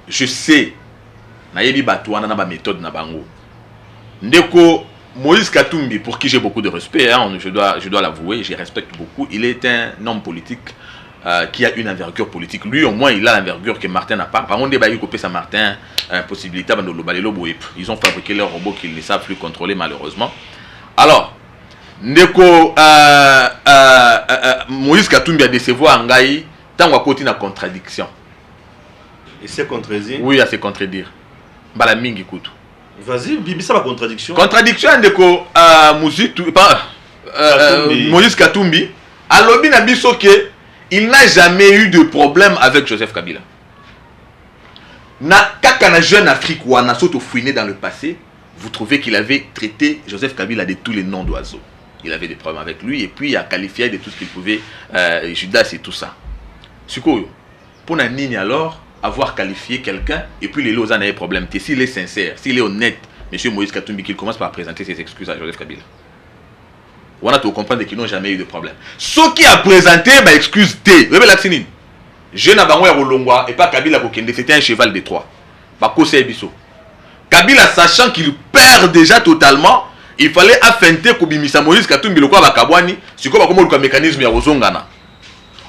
Speaker 2: je sais na yebi batouana na ba méthode na bango. Ndeko Moïse Katumbi, pour qui j'ai beaucoup de respect, hein, je dois l'avouer, je respecte beaucoup. Il est un homme politique qui a une envergure politique. Lui, au moins, il a l'envergure que Martin n'a pas. Par contre, il coupé sa Martin, possibilité de ils ont fabriqué leur robot qu'ils ne savent plus contrôler, malheureusement. Alors, Ndeko Moïse Katumbi a décevoir Ngaï, tant qu'on continue la contradiction.
Speaker 3: Il s'est contredit?
Speaker 2: Oui, il s'est contredire. Bala mingi kutu.
Speaker 3: Vas-y, Bibi, ça la contradiction.
Speaker 2: Contradiction Ndeko Moïse Katumbi. À l'obi na biso que il n'a jamais eu de problème avec Joseph Kabila. Quand un jeune Afrique ou un assaut fouiné dans le passé, vous trouvez qu'il avait traité Joseph Kabila de tous les noms d'oiseaux. Il avait des problèmes avec lui et puis il a qualifié de tout ce qu'il pouvait, Judas et tout ça. Suko, pour Nini alors, avoir qualifié quelqu'un et puis les lots en avaient problème. S'il est sincère, s'il est honnête, M. Moïse Katumbi, qu'il commence par présenter ses excuses à Joseph Kabila. On a tout comprendre qu'ils n'ont jamais eu de problème. Ce qui a présenté, bah, excuse T. Je n'ai pas Rolongwa et pas Kabila Kokende, c'était un cheval de Troie. Kabila, sachant qu'il perd déjà totalement, il fallait affenter Kobimisa Moïse Katumbi le quoi Bakabwani, c'est quoi comme le mécanisme ya Rozongana.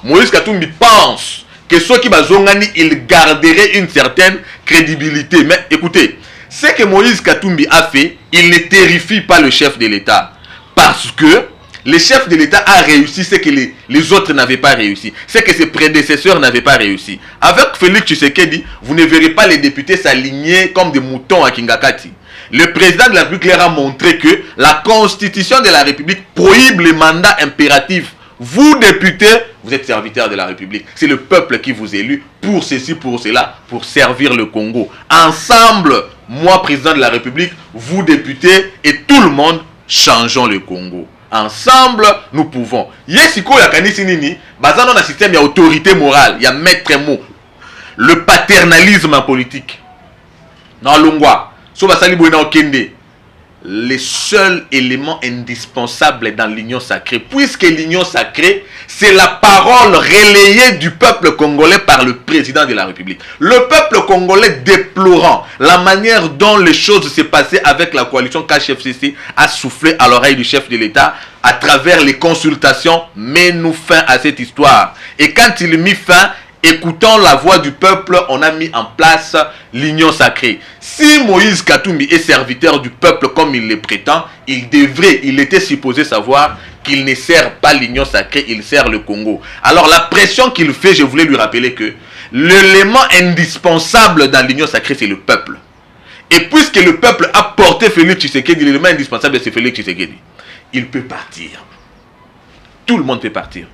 Speaker 2: Moïse Katumbi pense que ceux qui bazongani, il garderait une certaine crédibilité. Mais écoutez, ce que Moïse Katumbi a fait, il ne terrifie pas le chef de l'État. Parce que Le chef de l'État a réussi ce que les autres n'avaient pas réussi, ce que ses prédécesseurs n'avaient pas réussi. Avec Félix Tshisekedi, vous ne verrez pas les députés s'aligner comme des moutons à Kingakati. Le président de la République leur a montré que la constitution de la République prohibe les mandats impératifs. Vous, députés, vous êtes serviteurs de la République. C'est le peuple qui vous élu pour ceci, pour cela, pour servir le Congo. Ensemble, moi, président de la République, vous, députés, et tout le monde, changeons le Congo. Ensemble, nous pouvons. Yesiko yakanisi nini, bazano na système ya autorité morale, ya maître mot. Le paternalisme politique. Dans l'ongwa, so basali boina okende. Les seuls éléments indispensables dans l'union sacrée, puisque l'union sacrée, c'est la parole relayée du peuple congolais par le président de la République. Le peuple congolais déplorant la manière dont les choses s'est passées avec la coalition KHFCC a soufflé à l'oreille du chef de l'État à travers les consultations, mets-nous fin à cette histoire. Et quand il mit fin, écoutant la voix du peuple, on a mis en place l'union sacrée. Si Moïse Katumbi est serviteur du peuple comme il le prétend, il était supposé savoir qu'il ne sert pas l'union sacrée, il sert le Congo. Alors la pression qu'il fait, je voulais lui rappeler que l'élément indispensable dans l'union sacrée, c'est le peuple. Et puisque le peuple a porté Félix Tshisekedi, l'élément indispensable, c'est Félix Tshisekedi. Il peut partir. Tout le monde peut partir.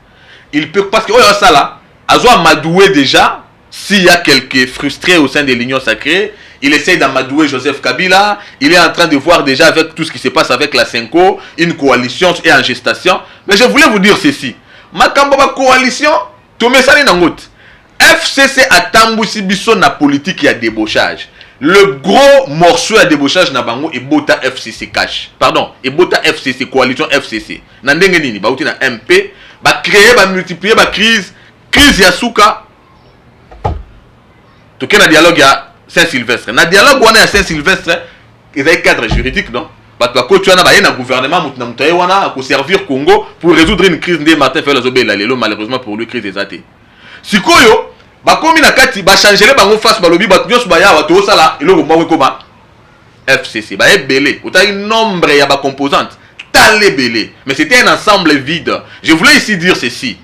Speaker 2: Il peut, parce que, oh, ça là, Azoua Madoué déjà, s'il y a quelques frustrés au sein de l'union sacrée, il essaye d'amadouer Joseph Kabila, il est en train de voir déjà avec tout ce qui se passe avec la Senko, une coalition est en gestation. Mais je voulais vous dire ceci, Makamba coalition, Tomesani Nangot, FCC a tambousi biso na politique y a débauchage. Le gros morceau à débauchage na bango et Bota FCC cash. Pardon, et Bota FCC, coalition FCC. Nandenge nini, ba outi na MP, ba créer, ba multiplier, ba crise Yasuka. Toké na dialogue ya Saint-Sylvestre. Na dialogue wana ya Saint-Sylvestre, il y a un cadre juridique, non? Bato ko tu na un gouvernement mutna mutaye wana ko servir Congo pour résoudre une crise de Martin Fayulu Zobela lelo malheureusement pour lui crise des athées. Sikoyo ba komi na kati ba changer bango face balobi bato nyos ba ya wato sala eloko mwa koma FCC ba ebele autant un nombre ya ba composantes tal ebele mais c'était un ensemble vide. Je voulais ici dire ceci.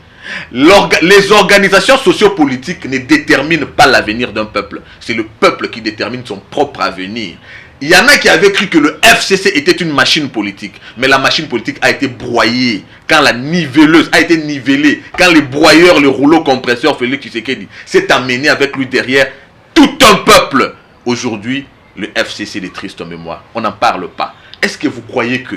Speaker 2: Les organisations sociopolitiques ne déterminent pas l'avenir d'un peuple. C'est le peuple qui détermine son propre avenir. Il y en a qui avaient cru que le FCC était une machine politique. Mais la machine politique a été broyée. Quand la niveleuse a été nivelée. Quand le broyeur, le rouleau compresseur Félix Tshisekedi s'est amené avec lui derrière tout un peuple. Aujourd'hui, le FCC est triste en mémoire. On n'en parle pas. Est-ce que vous croyez que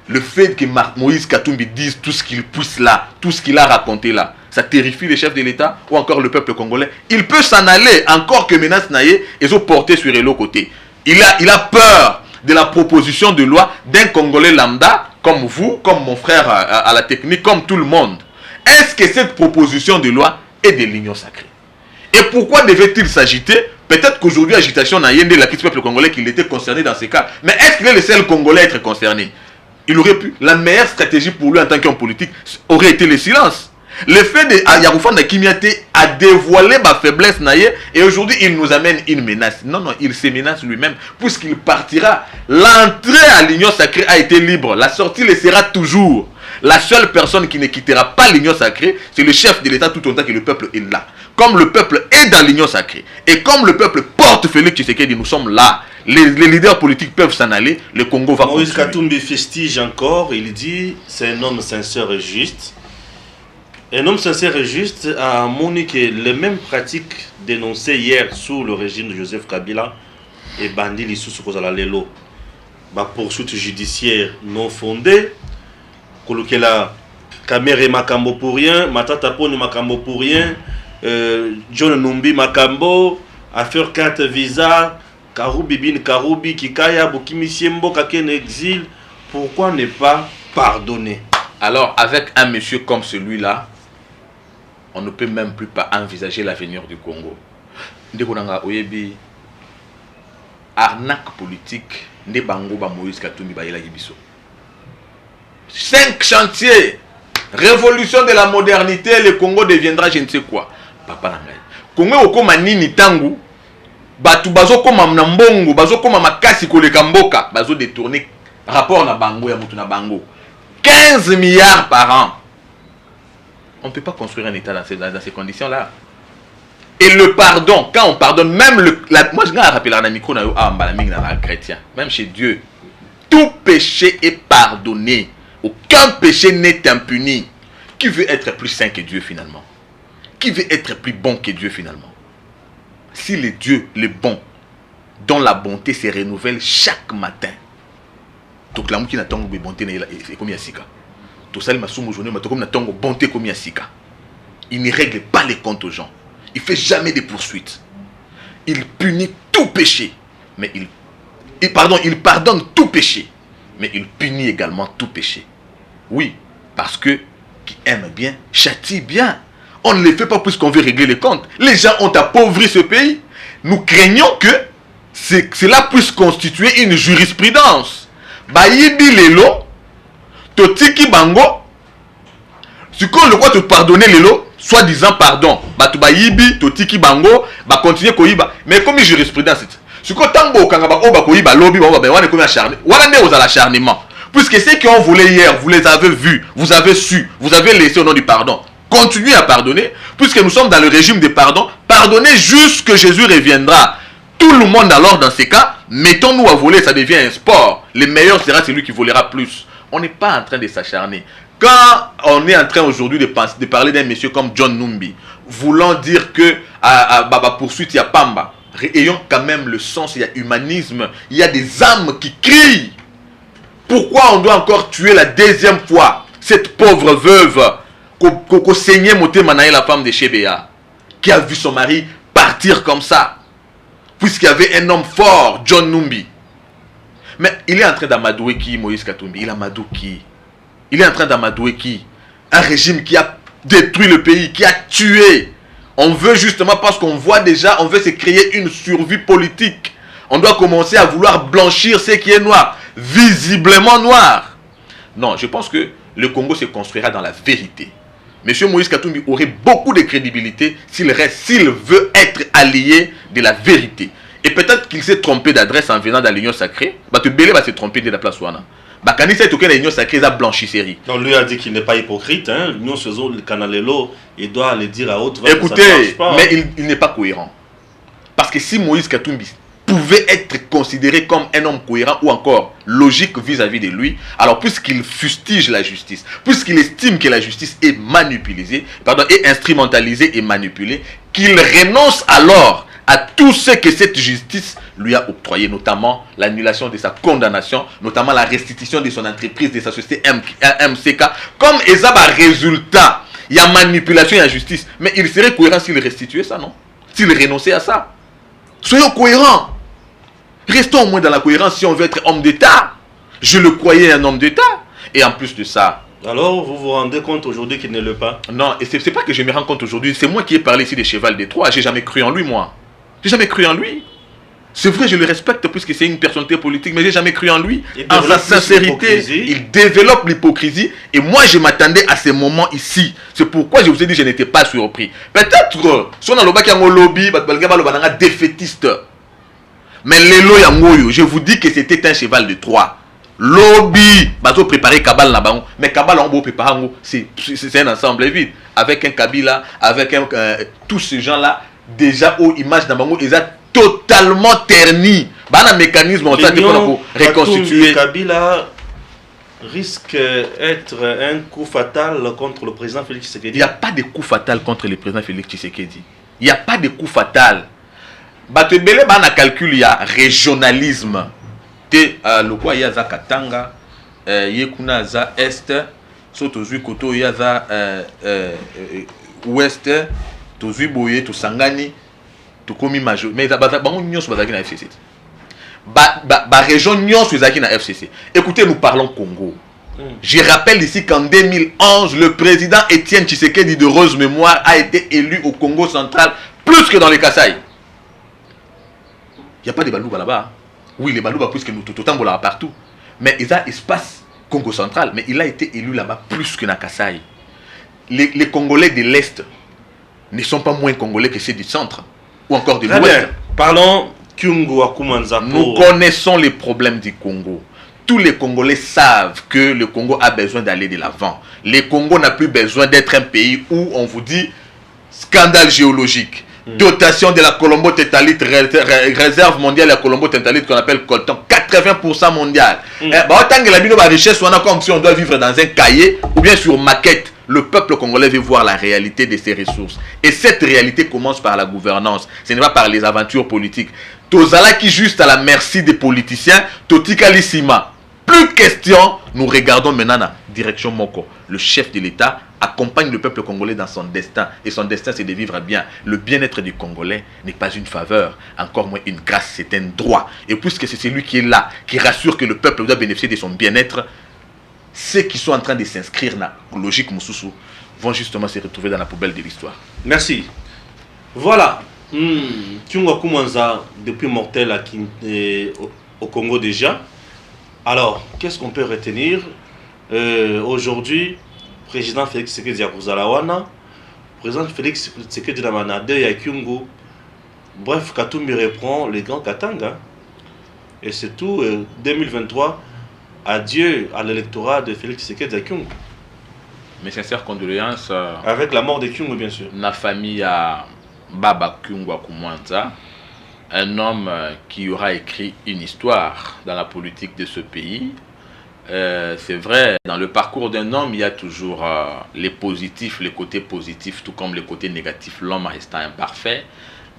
Speaker 2: le fait que Moïse Katumbi dise tout ce qu'il puisse là, tout ce qu'il a raconté là, ça terrifie les chefs de l'État ou encore le peuple congolais? Il peut s'en aller, encore que menace naïe, et se porter sur l'autre côté. Il a peur de la proposition de loi d'un Congolais lambda, comme vous, comme mon frère à la technique, comme tout le monde. Est-ce que cette proposition de loi est de l'union sacrée? Et pourquoi devait-il s'agiter? Peut-être qu'aujourd'hui, agitation n'a rien de la peuple congolais qu'il était concerné dans ces cas. Mais est-ce qu'il est le seul Congolais à être concerné? Il aurait pu. La meilleure stratégie pour lui en tant qu'homme politique aurait été le silence. Le fait de Yaroufan Kimiate a dévoilé ma faiblesse naïe et aujourd'hui il nous amène une menace. Non, il se menace lui-même puisqu'il partira. L'entrée à l'union sacrée a été libre. La sortie le sera toujours. La seule personne qui ne quittera pas l'union sacrée, c'est le chef de l'État tout autant que le peuple est là. Comme le peuple est dans l'union sacrée et comme le peuple porte Félix Tshisekedi, nous sommes là. Les leaders politiques peuvent s'en aller. Le Congo va continuer.
Speaker 3: Moïse Katumbi festige encore. Il dit c'est un homme sincère et juste. Un homme sincère et juste a moniqué les mêmes pratiques dénoncées hier sous le régime de Joseph Kabila et bandit les sous-kozala lelo. Poursuite judiciaire non fondée. Kolokela Kamere Makambo pour rien, Matata Poni Makambo pour rien, John Numbi Makambo, affaire carte visa, Karoubi Bin Karoubi, Kikaya, Bokimi Siembo, Kaken exil. Pourquoi ne pas pardonner?
Speaker 2: Alors, avec un monsieur comme celui-là, on ne peut même plus pas envisager l'avenir du Congo. Ndekonanga Oyebi, arnaque politique, ne bango ba Moïse Katumbi ba yela yibiso. 5 chantiers, révolution de la modernité, le Congo deviendra je ne sais quoi. Papa Nangai. Congo okoma nini tangu, batu bazo koma mbongo, bazo koma makasi koleka mboka, bazo détourner rapport na bango ya mutu na bango. 15 milliards par an. On ne peut pas construire un État dans ces conditions-là. Et le pardon, quand on pardonne, même moi je vais rappeler un micro, chrétien, même chez Dieu, tout péché est pardonné. Aucun péché n'est impuni. Qui veut être plus saint que Dieu finalement? Qui veut être plus bon que Dieu finalement? Si le Dieu, le bon, dont la bonté se renouvelle chaque matin, donc la qui n'a pas de bonté, c'est comme Yassika. Tout ça, il m'a soumis aujourd'hui, mais comme il bonté comme Yassika. Il ne règle pas les comptes aux gens. Il ne fait jamais des poursuites. Il punit tout péché. Mais il pardonne tout péché. Mais il punit également tout péché. Oui, parce que qui aime bien, châtie bien. On ne le fait pas puisqu'on veut régler les comptes. Les gens ont appauvri ce pays. Nous craignons que cela puisse constituer une jurisprudence. Bayibi lelo, totiki bango, si qu'on le croit te pardonner lelo, soi-disant pardon, tu bayibi, totiki bango, continuer koyiba. Mais comme une jurisprudence, si qu'on tango kangaba oba koyiba lobi, on est comme acharné. Voilà ne aux l'acharnement. Puisque ceux qui ont volé hier, vous les avez vus, vous avez su, vous avez laissé au nom du pardon. Continuez à pardonner, puisque nous sommes dans le régime de pardon. Pardonnez jusque Jésus reviendra. Tout le monde alors dans ces cas, mettons-nous à voler, ça devient un sport. Le meilleur sera celui qui volera plus. On n'est pas en train de s'acharner. Quand on est en train aujourd'hui de parler d'un monsieur comme John Numbi, voulant dire que à poursuite il y a Pamba, ayons quand même le sens, il y a humanisme, il y a des âmes qui crient. Pourquoi on doit encore tuer la deuxième fois cette pauvre veuve qu'au saignait Motemanaï, la femme de Chebea, qui a vu son mari partir comme ça, puisqu'il y avait un homme fort, John Numbi. Mais il est en train d'amadouer qui, Moïse Katumbi? Il amadoue qui? Il est en train d'amadouer qui? Un régime qui a détruit le pays, qui a tué. On veut justement, parce qu'on voit déjà, on veut se créer une survie politique. On doit commencer à vouloir blanchir ce qui est noir, visiblement noir. Non, je pense que le Congo se construira dans la vérité. Monsieur Moïse Katumbi aurait beaucoup de crédibilité s'il veut être allié de la vérité. Et peut-être qu'il s'est trompé d'adresse en venant dans l'Union sacrée. Belé va se tromper de la place Wana. Quand il toqué l'Union sacrée, il a blanchisserie.
Speaker 3: Non, lui a dit qu'il n'est pas hypocrite. L'Union faisant le canalelo, il doit le dire à haute voix.
Speaker 2: Écoutez, mais il n'est pas cohérent. Parce que si Moïse Katumbi pouvait être considéré comme un homme cohérent ou encore logique vis-à-vis de lui, alors puisqu'il fustige la justice, puisqu'il estime que la justice est est instrumentalisée et manipulée, qu'il renonce alors à tout ce que cette justice lui a octroyé, notamment l'annulation de sa condamnation, notamment la restitution de son entreprise, de sa société MCK, comme Ezaba résultat, il y a manipulation et injustice. Mais il serait cohérent s'il restituait ça, non? S'il renonçait à ça. Soyons cohérents. Restons au moins dans la cohérence si on veut être homme d'État. Je le croyais un homme d'État. Et en plus de ça...
Speaker 3: Alors, vous vous rendez compte aujourd'hui qu'il ne l'est pas?
Speaker 2: Non, et c'est pas que je me rends compte aujourd'hui. C'est moi qui ai parlé ici des Cheval des Troyes. J'ai jamais cru en lui, moi. J'ai jamais cru en lui. C'est vrai, je le respecte puisque c'est une personnalité politique, mais j'ai jamais cru en lui. En sa sincérité, il développe l'hypocrisie. Et moi, je m'attendais à ces moments ici. C'est pourquoi je vous ai dit que je n'étais pas surpris. Peut-être, si on a le lobby, défaitiste. Mais Lelo Yangoyo, je vous dis que c'était un cheval de Troie. Lobby, bateau préparé Kabal là-bas. Mais Kabal on préparer, c'est un ensemble vide. Avec un Kabila, avec tous ces gens-là, déjà aux images d'Abango, ils ont totalement terni. Un mécanisme en fait pour reconstituer.
Speaker 3: Kabila risque d'être un coup fatal contre le président Félix Tshisekedi.
Speaker 2: Il n'y a pas de coup fatal contre le président Félix Tshisekedi. Il n'y a pas de coup fatal. Batebele bana calcul il y a régionalisme. Le quoi il y a za Katanga, yekuna za est, sotozui koto il y a za ouest, tozui boye to sangani, to komi major. Mais ça bango nyos bazaki na FCC. Ba région nyos bazaki na FCC. Écoutez, nous parlons Congo. Je rappelle ici qu'en 2011, le président Étienne Tshisekedi de heureuse mémoire a été élu au Congo central plus que dans les Kasaï. Il n'y a pas de Balouba là-bas. Oui, les Balouba, puisque nous tout autant là partout. Mais il y a espace Congo central. Mais il a été élu là-bas plus que dans Kasaï. Les Congolais de l'Est ne sont pas moins Congolais que ceux du centre. Ou encore de l'Ouest.
Speaker 3: Parlons Kyungu Akumanza.
Speaker 2: Nous connaissons les problèmes du Congo. tous les Congolais savent que le Congo a besoin d'aller de l'avant. Le Congo n'a plus besoin d'être un pays où on vous dit scandale géologique, dotation de la colombo-tétalite, réserve mondiale de la colombo-tétalite qu'on appelle coltan, 80% mondial. Autant que la richesse, on a comme si on doit vivre dans un cahier ou bien sur maquette. Le peuple congolais veut voir la réalité de ses ressources. Et cette réalité commence par la gouvernance. Ce n'est pas par les aventures politiques. Tozala qui juste à la merci des politiciens, Totika Lissima. Plus de questions, nous regardons maintenant la direction Moko. Le chef de l'État accompagne le peuple congolais dans son destin. Et son destin, c'est de vivre bien. Le bien-être du Congolais n'est pas une faveur, encore moins une grâce, c'est un droit. Et puisque c'est celui qui est là, qui rassure que le peuple doit bénéficier de son bien-être, ceux qui sont en train de s'inscrire dans la logique Moussoussou vont justement se retrouver dans la poubelle de l'histoire.
Speaker 3: Merci. Voilà. Tunga Koumanza, depuis mortel au Congo déjà. Alors, qu'est-ce qu'on peut retenir aujourd'hui? Président Félix Tshisekedi Yakuzalawana, président Félix Tshisekedi Lamanade Yakungu. Bref, Katumbi reprend les grands Katanga. Et c'est tout. 2023, adieu à l'électorat de Félix Tshisekedi Yakungu.
Speaker 2: Mes sincères condoléances.
Speaker 3: Avec la mort de Kyungu, bien sûr.
Speaker 2: La famille à Baba Kyungu Akumwanza, un homme qui aura écrit une histoire dans la politique de ce pays. C'est vrai, dans le parcours d'un homme, il y a toujours les positifs, les côtés positifs, tout comme les côtés négatifs, l'homme restant imparfait.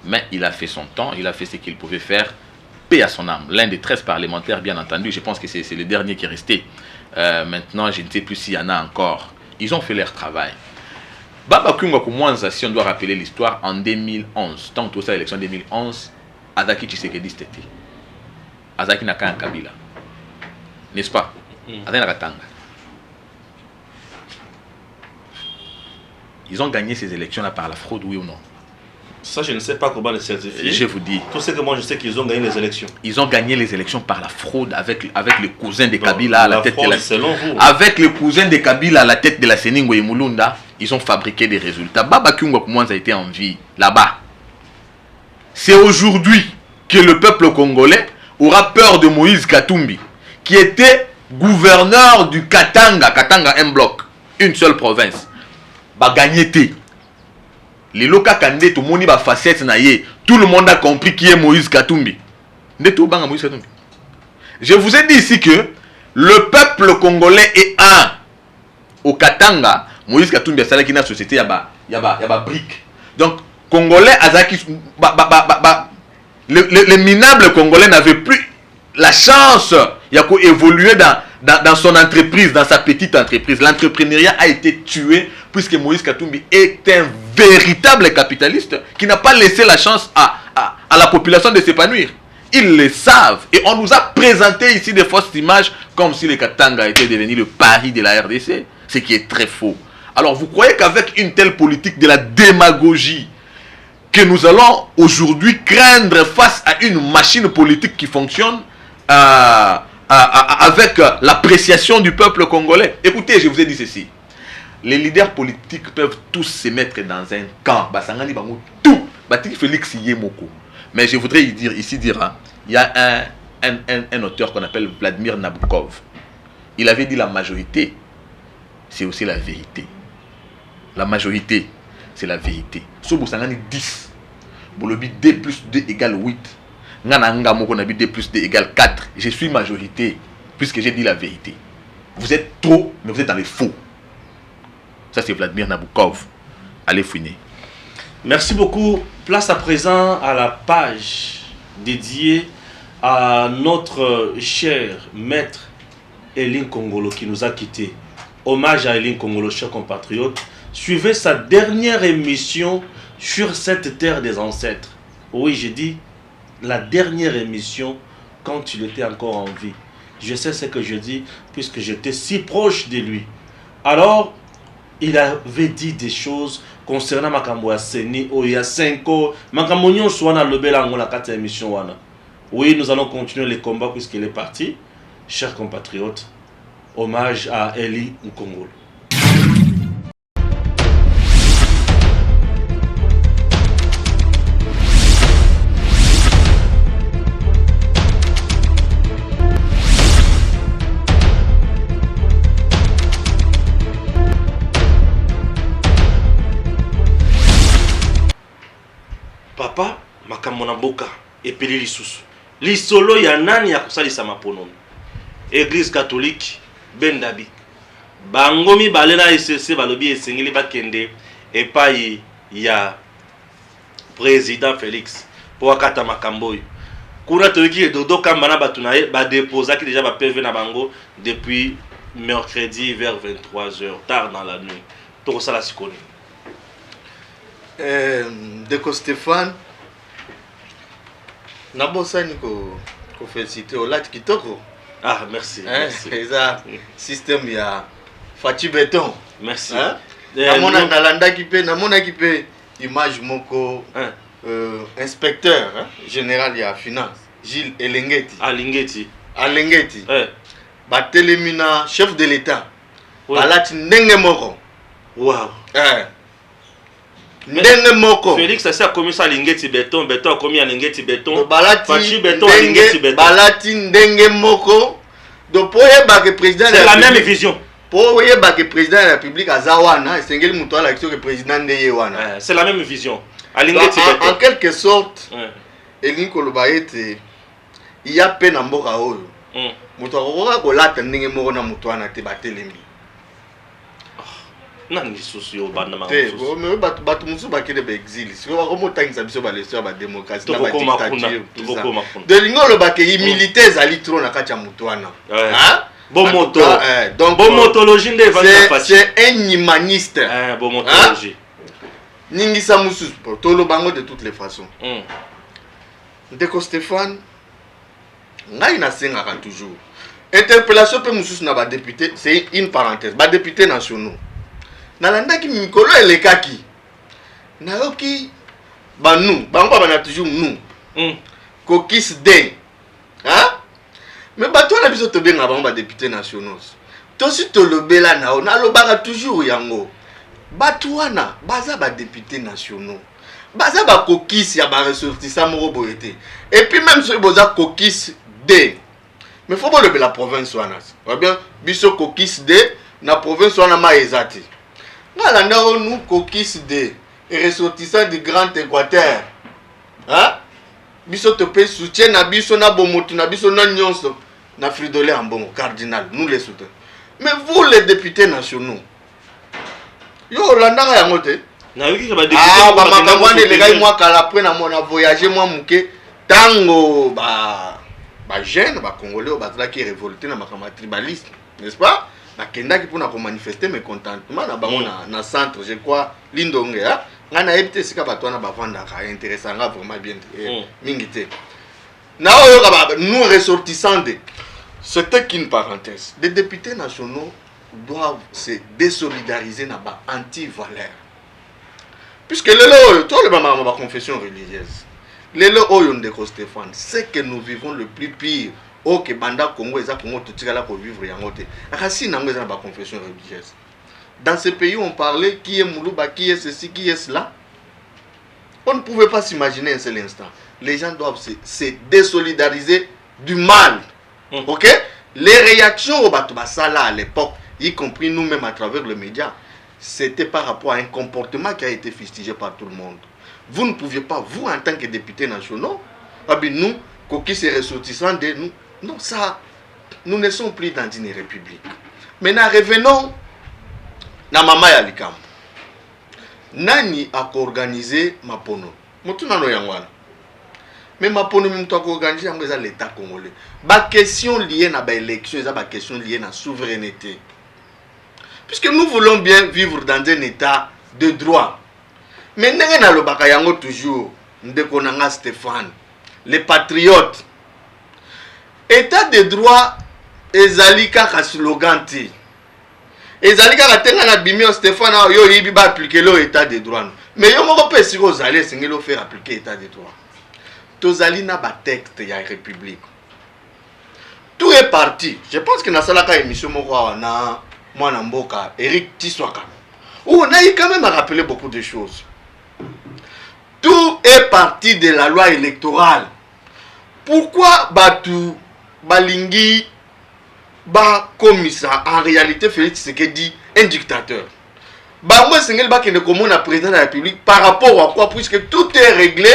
Speaker 2: Mais il a fait son temps, il a fait ce qu'il pouvait faire. Paix à son âme. L'un des 13 parlementaires, bien entendu, je pense que c'est le dernier qui est resté. Maintenant, je ne sais plus s'il y en a encore. Ils ont fait leur travail. Baba Kyungu Akumwanza, si on doit rappeler l'histoire, en 2011, tant que ça, l'élection 2011, Azaki Tshisekedi c'était. Azaki Naka Kabila. N'est-ce pas? Azaki Nakatanga. Ils ont gagné ces élections-là par la fraude, oui ou non?
Speaker 3: Ça, je ne sais pas comment le certifier.
Speaker 2: Je vous dis.
Speaker 3: Tout ce que moi, je sais qu'ils ont gagné les élections.
Speaker 2: Ils ont gagné les élections par la fraude avec le cousin de Kabila à la tête
Speaker 3: fraude,
Speaker 2: de la...
Speaker 3: selon vous.
Speaker 2: Avec le cousin de Kabila à la tête de la Séningo et Mulunda, ils ont fabriqué des résultats. Baba Kyungu Akumwanza a été en vie là-bas. C'est aujourd'hui que le peuple congolais aura peur de Moïse Katumbi, qui était gouverneur du Katanga. Katanga, un bloc, une seule province. Bah, gagné. Les locaux candidats, tout le monde va facette naïe. Tout le monde a compris qui est Moïse Katumbi. Je vous ai dit ici que le peuple congolais est un. Au Katanga, Moïse Katumbi a salé qui na société yaba brique. Donc congolais azaki les minables congolais n'avaient plus la chance d'évoluer dans son entreprise, dans sa petite entreprise. L'entrepreneuriat a été tué puisque Moïse Katumbi est un véritable capitaliste qui n'a pas laissé la chance à la population de s'épanouir. Ils le savent. Et on nous a présenté ici des fausses images comme si le Katanga était devenu le Paris de la RDC. Ce qui est très faux. Alors vous croyez qu'avec une telle politique de la démagogie, que nous allons aujourd'hui craindre face à une machine politique qui fonctionne avec l'appréciation du peuple congolais? Écoutez, je vous ai dit ceci. Les leaders politiques peuvent tous se mettre dans un camp. Tout. Félix Yemoko. Mais je voudrais dire, il y a un auteur qu'on appelle Vladimir Nabokov. Il avait dit la majorité, c'est aussi la vérité. La majorité, c'est la vérité. Si vous avez 10, vous avez 2 plus 2 égale 8. Vous avez 2 plus 2 égale 4. Je suis majorité, puisque j'ai dit la vérité. Vous êtes trop, mais vous êtes dans les faux. Ça, c'est Vladimir Nabokov. Allez fouiner.
Speaker 3: Merci beaucoup. Place à présent à la page dédiée à notre cher maître Eline Kongolo qui nous a quittés. Hommage à Eline Kongolo, cher compatriote. Suivez sa dernière émission sur cette terre des ancêtres. Oui, j'ai dit la dernière émission quand il était encore en vie. Je sais ce que je dis puisque j'étais si proche de lui. Alors, il avait dit des choses concernant Makambo ya Seni, Oya 5 ans, Makambo nyon soana lobela ngona kata émission wana. Oui, nous allons continuer les combats puisqu'il est parti. Chers compatriotes, hommage à Eline Kongolo. papa makambo na mboka epeli lisusu lisolo ya nani ya kosalisa maponono église catholique bendabi bango mibale na ECC balobi esengeli bakende epai ya président Félix po akata makambo oyo kuna toyoki edodo kamba na bato na ye badéposaki déjà ba PV na bango depuis mercredi vers 23h tard dans la nuit tokosala sikoni
Speaker 4: Ndeko Stéphane nabosani ko féliciter olati kitoko.
Speaker 3: Ah merci, merci.
Speaker 4: Eza système ya Fachi Beton.
Speaker 3: Merci.
Speaker 4: Namona nalandaki pe namonaki pe image moko inspecteur général ya finance Gilles Elengeti. Alengeti. Batelemina chef de l'État. Balati ndenge moko.
Speaker 3: Wow.
Speaker 4: Ndenge moko.
Speaker 3: Félix a commis ça Alengeti Beton, Beton a commis Alengeti Beton.
Speaker 4: Balati
Speaker 3: Beton Alengeti Beton.
Speaker 4: Balati ndenge moko. Donc pour que président
Speaker 3: c'est la même vision.
Speaker 4: Pour que président de la République azawana, c'est ngeli muto ala que président de yewana.
Speaker 3: C'est la même vision. Alengeti Beton.
Speaker 4: En quelque sorte, Elingi Koloba ete il y a peine en mboka oyo. Muto akoka kolata ndenge moko na muto ana te batelemi.
Speaker 3: Nani susu yo banda ma
Speaker 4: susu. Mais batu musu bakende ba exil. Si on remonta biso ba leso ba démocratie na ba dictature. De lingolo ba ke militaires ali trop na kati ya muto ana. Hein?
Speaker 3: Bomoto.
Speaker 4: Donc
Speaker 3: bomotologie nde vanda Fachi.
Speaker 4: C'est un humaniste.
Speaker 3: Bomotologie.
Speaker 4: Ningisa musu tolo bango de toutes les façons. Ndeko Stéphane ngai na sengaka toujours. Interpellation pe musu na ba député, c'est une parenthèse. Ba député nationaux. Nalandaki mikolo elekaki. Nayoki banu, bango bana toujours nous. Kokis de. Hein? Mais bato na biso to benga bango ba député nationaux. To si to lobela nao, na lobaka toujours yango. Bato wana baza ba député nationaux. Baza ba kokis ya ba ressortissant moko boyete. Et puis même si boza kokis de. Mais faut pas lever la province wana. Ou bien biso kokis de na province wana ma ezati. Nous coquis de ressortissants du Grand Équateur. Hein? Biso te paye soutien na biso na bomotu na biso na nyonso na Fridolin en bon cardinal, nous les soutenons. Mais vous les députés nationaux. Yo landaka yango te.
Speaker 3: Na yoki ba député.
Speaker 4: Ba makamwane les gars moi kala après na mona voyager moi muke tango ba jeune ba congolais ba qui révolté na makama tribalisme, n'est-ce pas? Nakenda ki pona ko manifester mécontentement na bango na centre je crois Lindonge hein ngana ebité sika bato na bavanda ka intéressant vraiment bien mingi te na oyo ka nous ressortissants de c'était qu'une parenthèse. Les députés nationaux doivent se désolidariser na ba anti-valeur puisque le tout le maman ma confession religieuse le oyo Ndeko Stéphane c'est que nous vivons le plus pire. Ok, banda Congo, eza Congo, tout là pour vivre yangote. Racine nango eza ba confession religieuse. Dans ce pays, on parlait qui est Moulouba, qui est ceci, qui est cela. On ne pouvait pas s'imaginer un seul instant. Les gens doivent se désolidariser du mal. Ok? Les réactions au Batubasala à l'époque, y compris nous-mêmes à travers les médias, c'était par rapport à un comportement qui a été fustigé par tout le monde. Vous ne pouviez pas, vous en tant que députés nationaux, nous, qui se ressortissant de nous, non, ça, nous ne sommes plus dans une république. Maintenant, revenons na mama ya likambo. Nani a organisé Mapono? Motuna no yangwana. Mais Mapono mtu a organisé l'État congolais. Ba question liée na ba élection, ba question liée na souveraineté. Puisque nous voulons bien vivre dans un État de droit. Mais ndenge na lobaka yango toujours ndeko nanga Stéphane, les patriotes. État de droit ezali kaka slogan ti. Ezali kaka tenga na bimio Stéphane yo yibi ba appliquer le état de droit. Mais yo moko pe siko zali sengelo faire appliquer état de droit. Tozali na ba texte ya république. Tout est parti. Je pense que na salaka émission moko na mwana mboka Eric Tiswaka. Où on a quand même à rappeler beaucoup de choses. Tout est parti de la loi électorale. Pourquoi Batu Balingi ba comme ça en réalité Félix Tshisekedi un dictateur. Bango Sengel Bakene comme un président de la République par rapport à quoi, puisque tout est réglé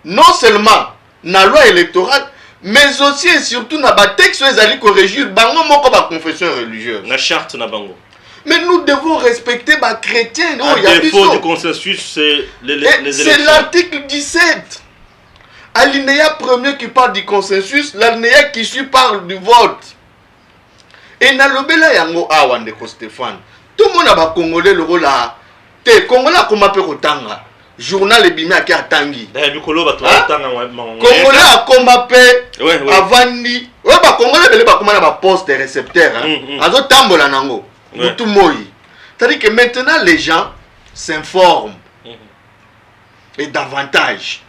Speaker 4: non seulement dans la loi électorale, mais aussi et surtout dans les textes où ils allaient corriger Bango moko ba confession religieuse.
Speaker 3: La charte na Bango.
Speaker 4: Mais nous devons respecter les chrétiens.
Speaker 3: À défaut du consensus, c'est les élections.
Speaker 4: C'est l'article 17. Alinéa 1er qui parle du consensus, l'alinéa qui suit parle du vote. Et dans le bela yango awande ko Stéphane. Tout le monde a congolais le rôle là. Te congolais comme appelle Kotanga. Journal ebimi aki atangi. Congolais a comme appelle avandi. Ouais ba congolais bele ba comme ba poste récepteur hein. Azo tambola nango. Tout moi. C'est-à-dire que maintenant les gens s'informent. Et davantage.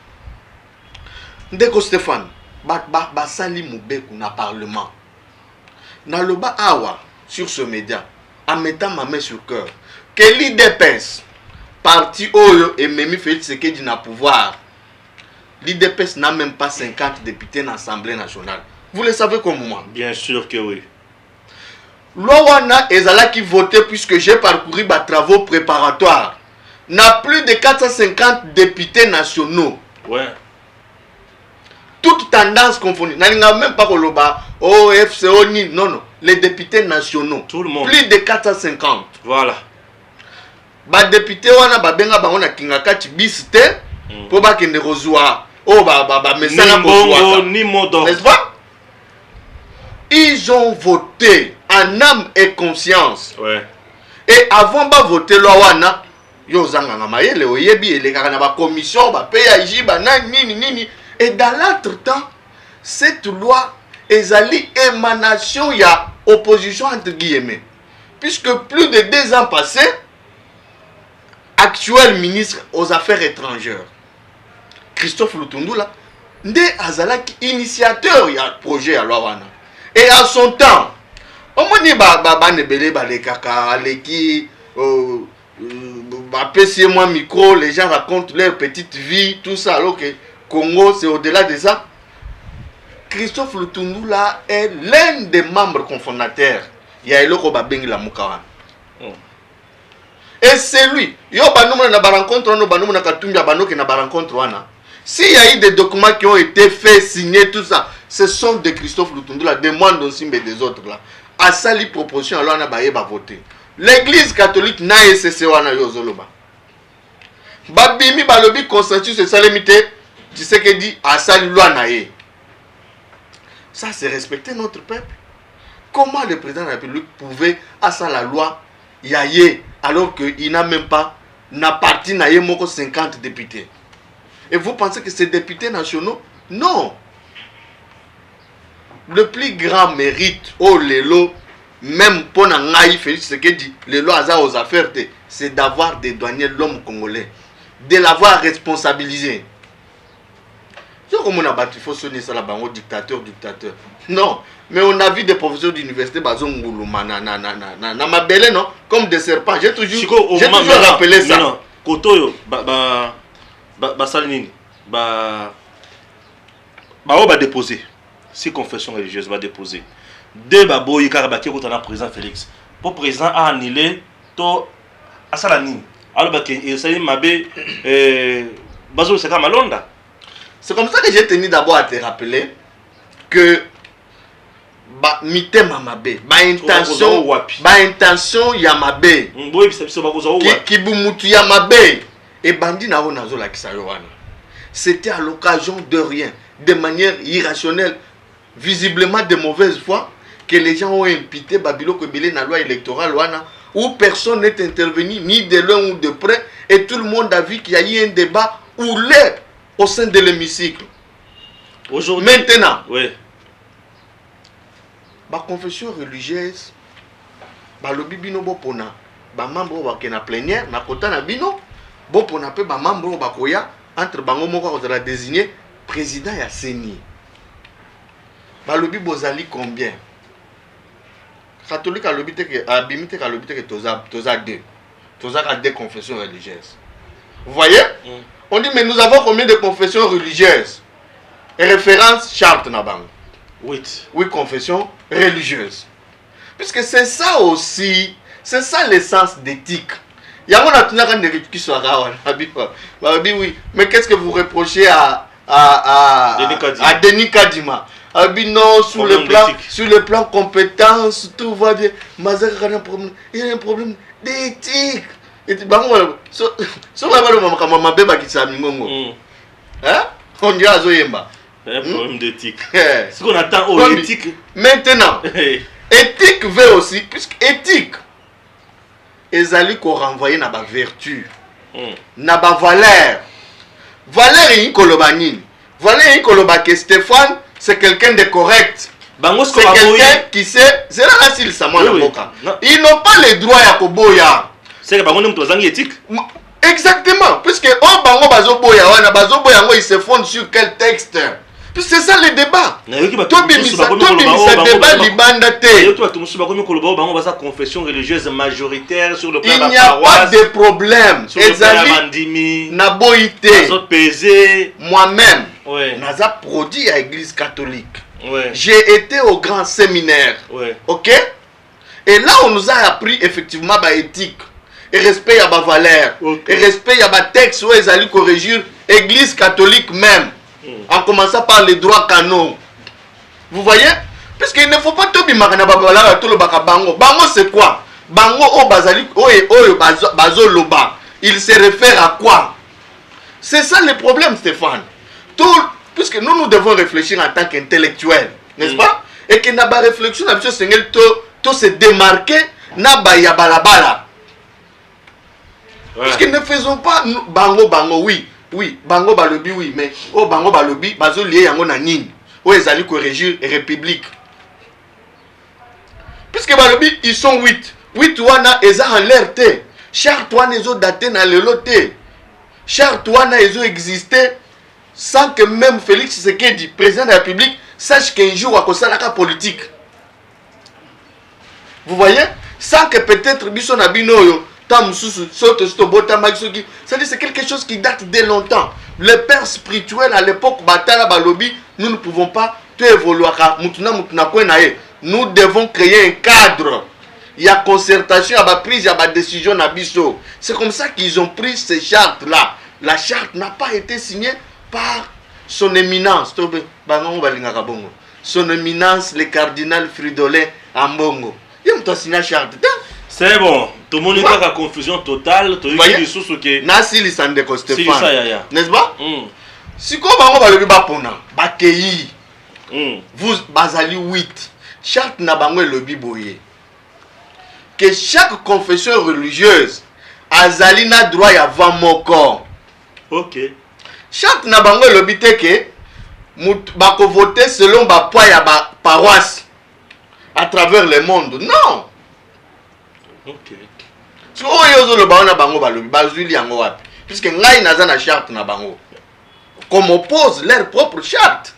Speaker 4: Ndeko Stéphane, basali mubeku na parlement. Na loba awa sur ce média, en mettant ma main sur le cœur, que l'IDPS, parti Oyo et Memi Félix Tshisekedi na pouvoir, l'IDPS n'a même pas 50 députés dans l'Assemblée nationale. Vous le savez comme moi?
Speaker 3: Bien sûr que oui.
Speaker 4: Lowana ezala qui votait puisque j'ai parcouru les travaux préparatoires. N'a plus de 450 députés nationaux.
Speaker 3: Ouais.
Speaker 4: Toute tendance confondue. N'a même pas Koloba, FCO, ni. Non, non. Les députés nationaux.
Speaker 3: Tout le monde.
Speaker 4: Plus de 450.
Speaker 3: Voilà.
Speaker 4: Ba député wana ba benga ba wana kingakati bisite pour ba kende rozwa. Oh ba mesana
Speaker 3: bongo ni modo.
Speaker 4: N'est-ce pas? Ils ont voté en âme et conscience.
Speaker 3: Ouais.
Speaker 4: Et avant ba voter loi wana yo zanga na mayele oyebi elekaka na ba commission ba PAJ ba nini nini. Et dans l'entretemps, cette loi est émanation il y a opposition entre guillemets. Puisque plus de 2 ans passés, actuel ministre aux Affaires étrangères, Christophe Lutundula, nde azalaki initiateur ya projet à loi. Et à son temps, on m'a dit ba nebele ba les kaka les qui moi micro, les gens racontent leur petite vie, tout ça, alors que Congo, c'est au-delà de ça. Christophe Lutundula est l'un des membres cofondateurs. Il y a Eloko Babengi la Moukawan. Et c'est lui. Yo banoumo na rencontre no banoumo na katumbi abanoke na rencontre wana. S'il y a eu des documents qui ont été faits, signés, tout ça, ce sont de Christophe Lutundula, des moines d'Onsimbe et des autres là. À ça, les propositions, alors on a baillé voter. L'église catholique n'a SSC wana yo zoloba. Babimi balobi consensus et salemité. Tu sais que dit à ça loi naé. Ça c'est respecter notre peuple. Comment le président de la République pouvait à ça la loi yaye alors qu'il n'a même pas n'a parti naé moko 50 députés. Et vous pensez que ces députés nationaux? Non. Le plus grand mérite au lelo même pour Nangaï Félix Tshisekedi le loi aux affaires c'est d'avoir dédouané l'homme congolais, de l'avoir responsabilisé. Comme on a battu, il faut sonner ça là-bas, dictateur. Non, mais on a vu des professeurs d'université, na mabele, non, comme des serpents. J'ai toujours rappelé ça.
Speaker 3: Non, Kotoyo, Salinini, va déposer. Si confession religieuse va déposer. Deux baboy karabaki contre le président Félix. Pour président a annulé to asalani. Alors il s'agit mabé bazo c'est comme Malonda.
Speaker 4: C'est comme ça que j'ai tenu d'abord à te rappeler que mitema mabe, intention ya mabe. Qui bumutu ya mabe et bandi na onazo la kisayowana. C'était à l'occasion de rien, de manière irrationnelle, visiblement de mauvaise foi, que les gens ont imputé Babilo Kobele na loi électorale wana où personne n'est intervenu ni de loin ou de près et tout le monde a vu qu'il y a eu un débat où l'air au sein de l'hémicycle.
Speaker 3: Aujourd'hui,
Speaker 4: maintenant,
Speaker 3: oui.
Speaker 4: Ma confession religieuse, le bibino bopona, membre qui na plénière, na kota na bino, bopona pe membre bakoya entre bango moko ko la désigner président ya CENI. Le bibozali combien? Catholique à l'obité que abimité à l'obité que toza deux. Toza a deux confessions religieuses. Vous voyez? On dit, mais nous avons combien de confessions religieuses? Et référence charte Nabang. 8 confessions religieuses. Puisque c'est ça aussi, c'est ça l'essence d'éthique. Yango na tuna kan de qui soit là oui, mais qu'est-ce que vous reprochez à Denis Kadima? Non, sur le plan compétence, tout va bien. Mazaka a un problème, il y a un problème d'éthique. Et bango so va le maman mabeba qui s'ami ngongo. Hein? On dit à Zoyemba.
Speaker 3: Un problème d'éthique. Ce qu'on attend au éthique.
Speaker 4: Maintenant, éthique veut aussi, puisque éthique, ezali ko renvoyer na ba vertu, na ba valeur. Valeur yi koloba nini? Valeur yi koloba que Stéphane c'est quelqu'un de correct. C'est quelqu'un qui sait, c'est là s'il s'amène la boca. Ils n'ont pas le droit à koboya.
Speaker 3: C'est que bango n'ont pas éthique.
Speaker 4: Exactement, puisque oh bango bazoboya wana bazoboya ngo ils se fondent sur quel texte? C'est ça le débat.
Speaker 3: Confession religieuse majoritaire sur le plan
Speaker 4: il n'y a pas de problème. Moi-même, naza produit à l'église catholique. J'ai été au grand séminaire. Ok? Et là, on nous a appris effectivement la éthique. Et respect à ma valeur. Et respect à ma texte où ils allaient corriger l'église catholique même. En commençant par les droits canons. Vous voyez? Puisqu'il ne faut pas tout bimaka na babala tout le baka bango. Bango c'est quoi? Bango o bazali bazo loba. Il se réfère à quoi? C'est ça le problème, Stéphane. Puisque nous devons réfléchir en tant qu'intellectuels, n'est-ce pas? Et que na ba réflexion na biso sengel to se démarquer na ba ya balabala. Parce que ne faisons pas bango oui. Oui, bango balobi oui, mais oh bango balobi bazo lié yango na nini? Oh ezali corriger république. Puisque balobi ils sont 8. 8 wana eza en l'air té. Charte wana ezo daté na lelo té. Charte wana ezo existé sans que même Félix Tshisekedi, président de la République, sache qu'un jour akosalaka politique. Vous voyez? Sans que peut-être biso na bino yo c'est quelque chose qui date de longtemps. Le père spirituel à l'époque, nous ne pouvons pas tout évoluer. Nous devons créer un cadre. Il y a concertation, il y a prise, il y a décision. C'est comme ça qu'ils ont pris ces chartes-là. La charte n'a pas été signée par son éminence. Son éminence, le cardinal Fridolin Ambongo. Il a signé la charte.
Speaker 3: C'est bon, tout le monde est en confusion totale. Tu as dit sous que
Speaker 4: Nasi lisande ko Stéphane. N'est-ce pas? Si ko bango ba lobi ba pona, ba keyi. Vous bazali 8. Charte na bango lobi boye. Que chaque confession religieuse azali na droit ya va moko.
Speaker 3: OK.
Speaker 4: Charte na bango lobi te que ba ko voter selon ba poids ya ba paroisse à travers le monde. Non.
Speaker 3: Ok.
Speaker 4: So oyo le baona bango balobi bazuli yango wapi? Puisque ngai naza na charte na bango. Comme oppose leur propre charte.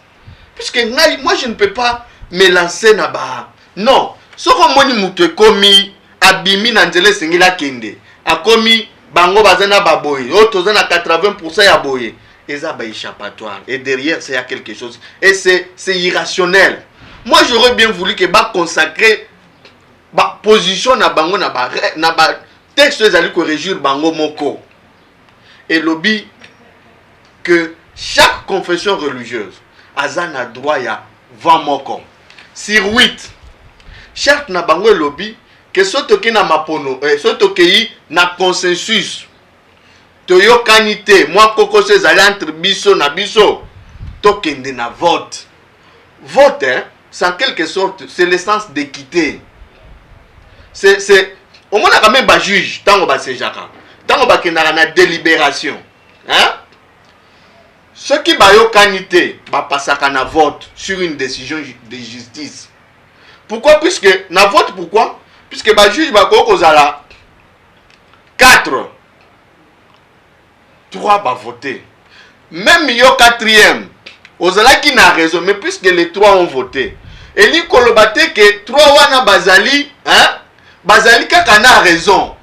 Speaker 4: Puisque ngai, moi je ne peux pas me lancer na ba. Non. Soko moni mutu komi abimi na nzele sengila kende. Akomi bango bazana baboye. O tozana 80% ya boye. Eza ba échappatoire. Et derrière c'est y a quelque chose. Et c'est irrationnel. Moi j'aurais bien voulu que ba consacrer ba position na bango na ba texte ezali corriger bango moko. Et lobby que chaque confession religieuse azana droit ya 20 moko sur 8. Charte na bango lobby que soto ki na mapono soto ki na consensus toyo kanité moi koko se ezali entre biso na biso tokende na vote. Vote c'est en quelque sorte c'est l'essence d'équité. C'est au moins quand même ba juge tango ba sejaka tango ba kendaka na délibération hein ceux qui ba yo kanité ba passaka na vote sur une décision de justice. Pourquoi? Puisque na vote pourquoi? Puisque ba juge ba ko kozala 4 3 ba voter même yo 4e ozala qui na raison mais puisque les 3 ont voté et li kolobate que 3 wana bazali hein bazali kaka na raison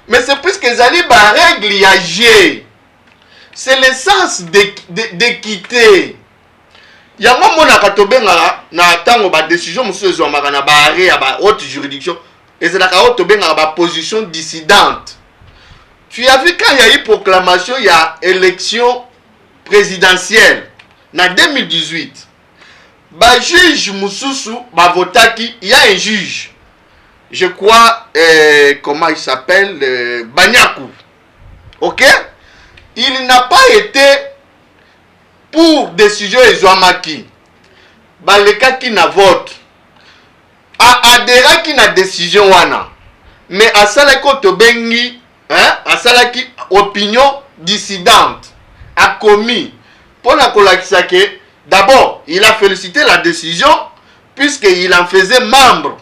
Speaker 4: mais c'est puisque zali ba règle ya G. C'est l'essence d'équité. Yango mona katobenga na tango ba décision musuzo maka na ba arrêt ya ba haute juridiction ezalaka otobenga ba position dissidente. Tu as vu quand il y a eu proclamation, il y a élection présidentielle en 2018. Bah juge Moussousou, bah votaki, il y a un juge. Je crois, comment il s'appelle, Banyakou. Ok? Il n'a pas été pour décision Ezouamaki. Bah le cas qui n'a vote. A adhéré qui n'a décision wana. Mais à ça la côte bengi, hein, à ça la qui opinion dissidente a commis pour la collecte. D'abord, il a félicité la décision puisqu'il en faisait membre.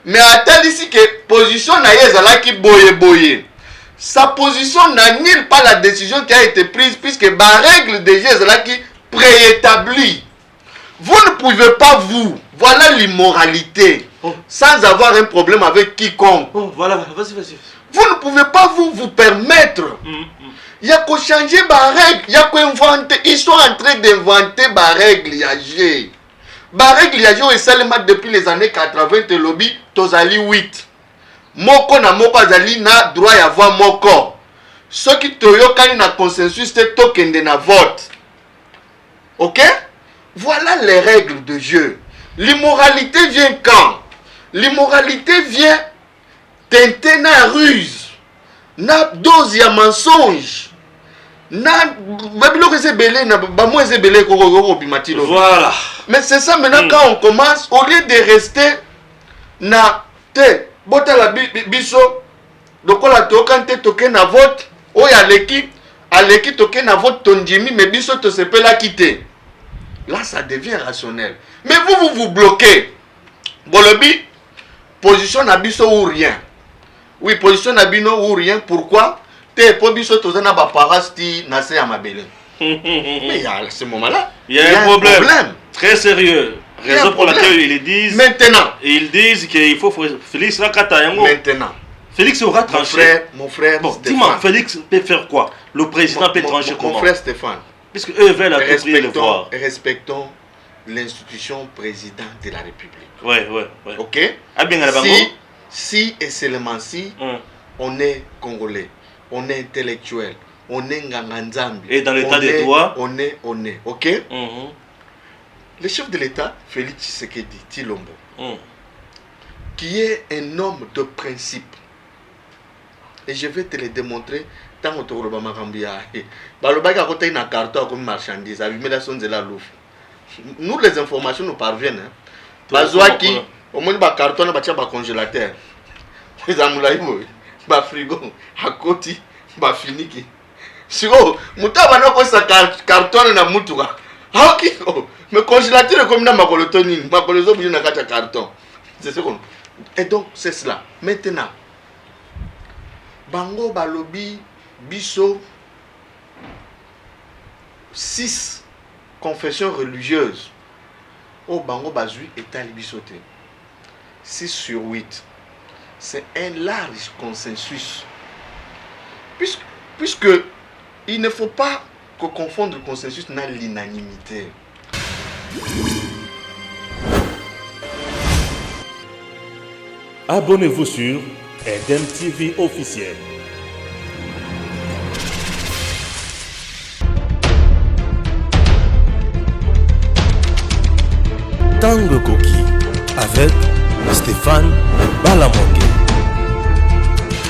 Speaker 4: Mais à tel ici que position n'a qui boye. Sa position n'annule pas la décision qui a été prise puisque la règle déjà est qui préétablie. Vous ne pouvez pas voilà l'immoralité, sans avoir un problème avec quiconque.
Speaker 3: Oh, voilà, vas-y.
Speaker 4: Vous ne pouvez pas vous permettre. Il y a qu'à changer ma règle, il y a qu'à inventer. Ils sont en train d'inventer ma règle. Ma règle, est seulement depuis les années 80, le lobby, tozali 8. Moko na moko azali na droit à avoir moko. Ce qui toyokani na consensus, c'est tokende na vote. Ok? Voilà les règles de jeu. L'immoralité vient quand? L'immoralité vient tenter na ruse, na dose ya mensonge, na babilo c'est belé na ba moins c'est belé ko bimatilo.
Speaker 3: Voilà.
Speaker 4: Mais c'est ça maintenant quand on commence, au lieu de rester na te bota la biso dokola tokante toke na vote o ya aleki toke na vote tonjimi mais biso to sepela quitter. Là, ça devient rationnel. Mais vous bloquez. Bolobi, position n'abisso ou rien. Oui, position n'abino ou rien. Pourquoi? T'es pas bisso tozana ba parasti nase à ma belle. Mais à ce moment-là,
Speaker 3: il y a un problème. Très sérieux. Raison pour laquelle ils disent.
Speaker 4: Maintenant.
Speaker 3: Ils disent qu'il faut Félix Rakata Yango.
Speaker 4: Maintenant.
Speaker 3: Félix aura tranché.
Speaker 4: Mon frère.
Speaker 3: Bon, dis-moi, Félix peut faire quoi? Le président peut trancher comment?
Speaker 4: Mon frère Stéphane.
Speaker 3: Puisque eux veulent à tout prix le voir.
Speaker 4: Respectons l'institution président de la République.
Speaker 3: Ouais.
Speaker 4: Ok? Si et seulement si, on est Congolais, on est intellectuel, on est Nganganzambi.
Speaker 3: Et dans l'état de droit?
Speaker 4: On est. Ok? Le chef de l'État, Félix Tshisekedi Tshilombo, qui est un homme de principe. Et je vais te le démontrer. Nous, les informations nous parviennent. Bazouaki, au moins, un carton, un congélateur. Les amoulaïs, un frigo, un côté, un finiki. Si vous avez un carton, un moutoura. Ah, ok. Mais congélateur est comme dans ma colotonine. Ma colotonine n'a qu'un carton. C'est ce qu'on. Et donc, c'est cela. Maintenant, Bango Balobi. Bisso 6 confessions religieuses au Bango Bazui et Alibisoté 6 sur 8. C'est un large consensus. Puisque il ne faut pas confondre le consensus dans l'unanimité.
Speaker 1: Abonnez-vous sur Eden TV officiel. Tango Koki avec Stéphane Balamoke.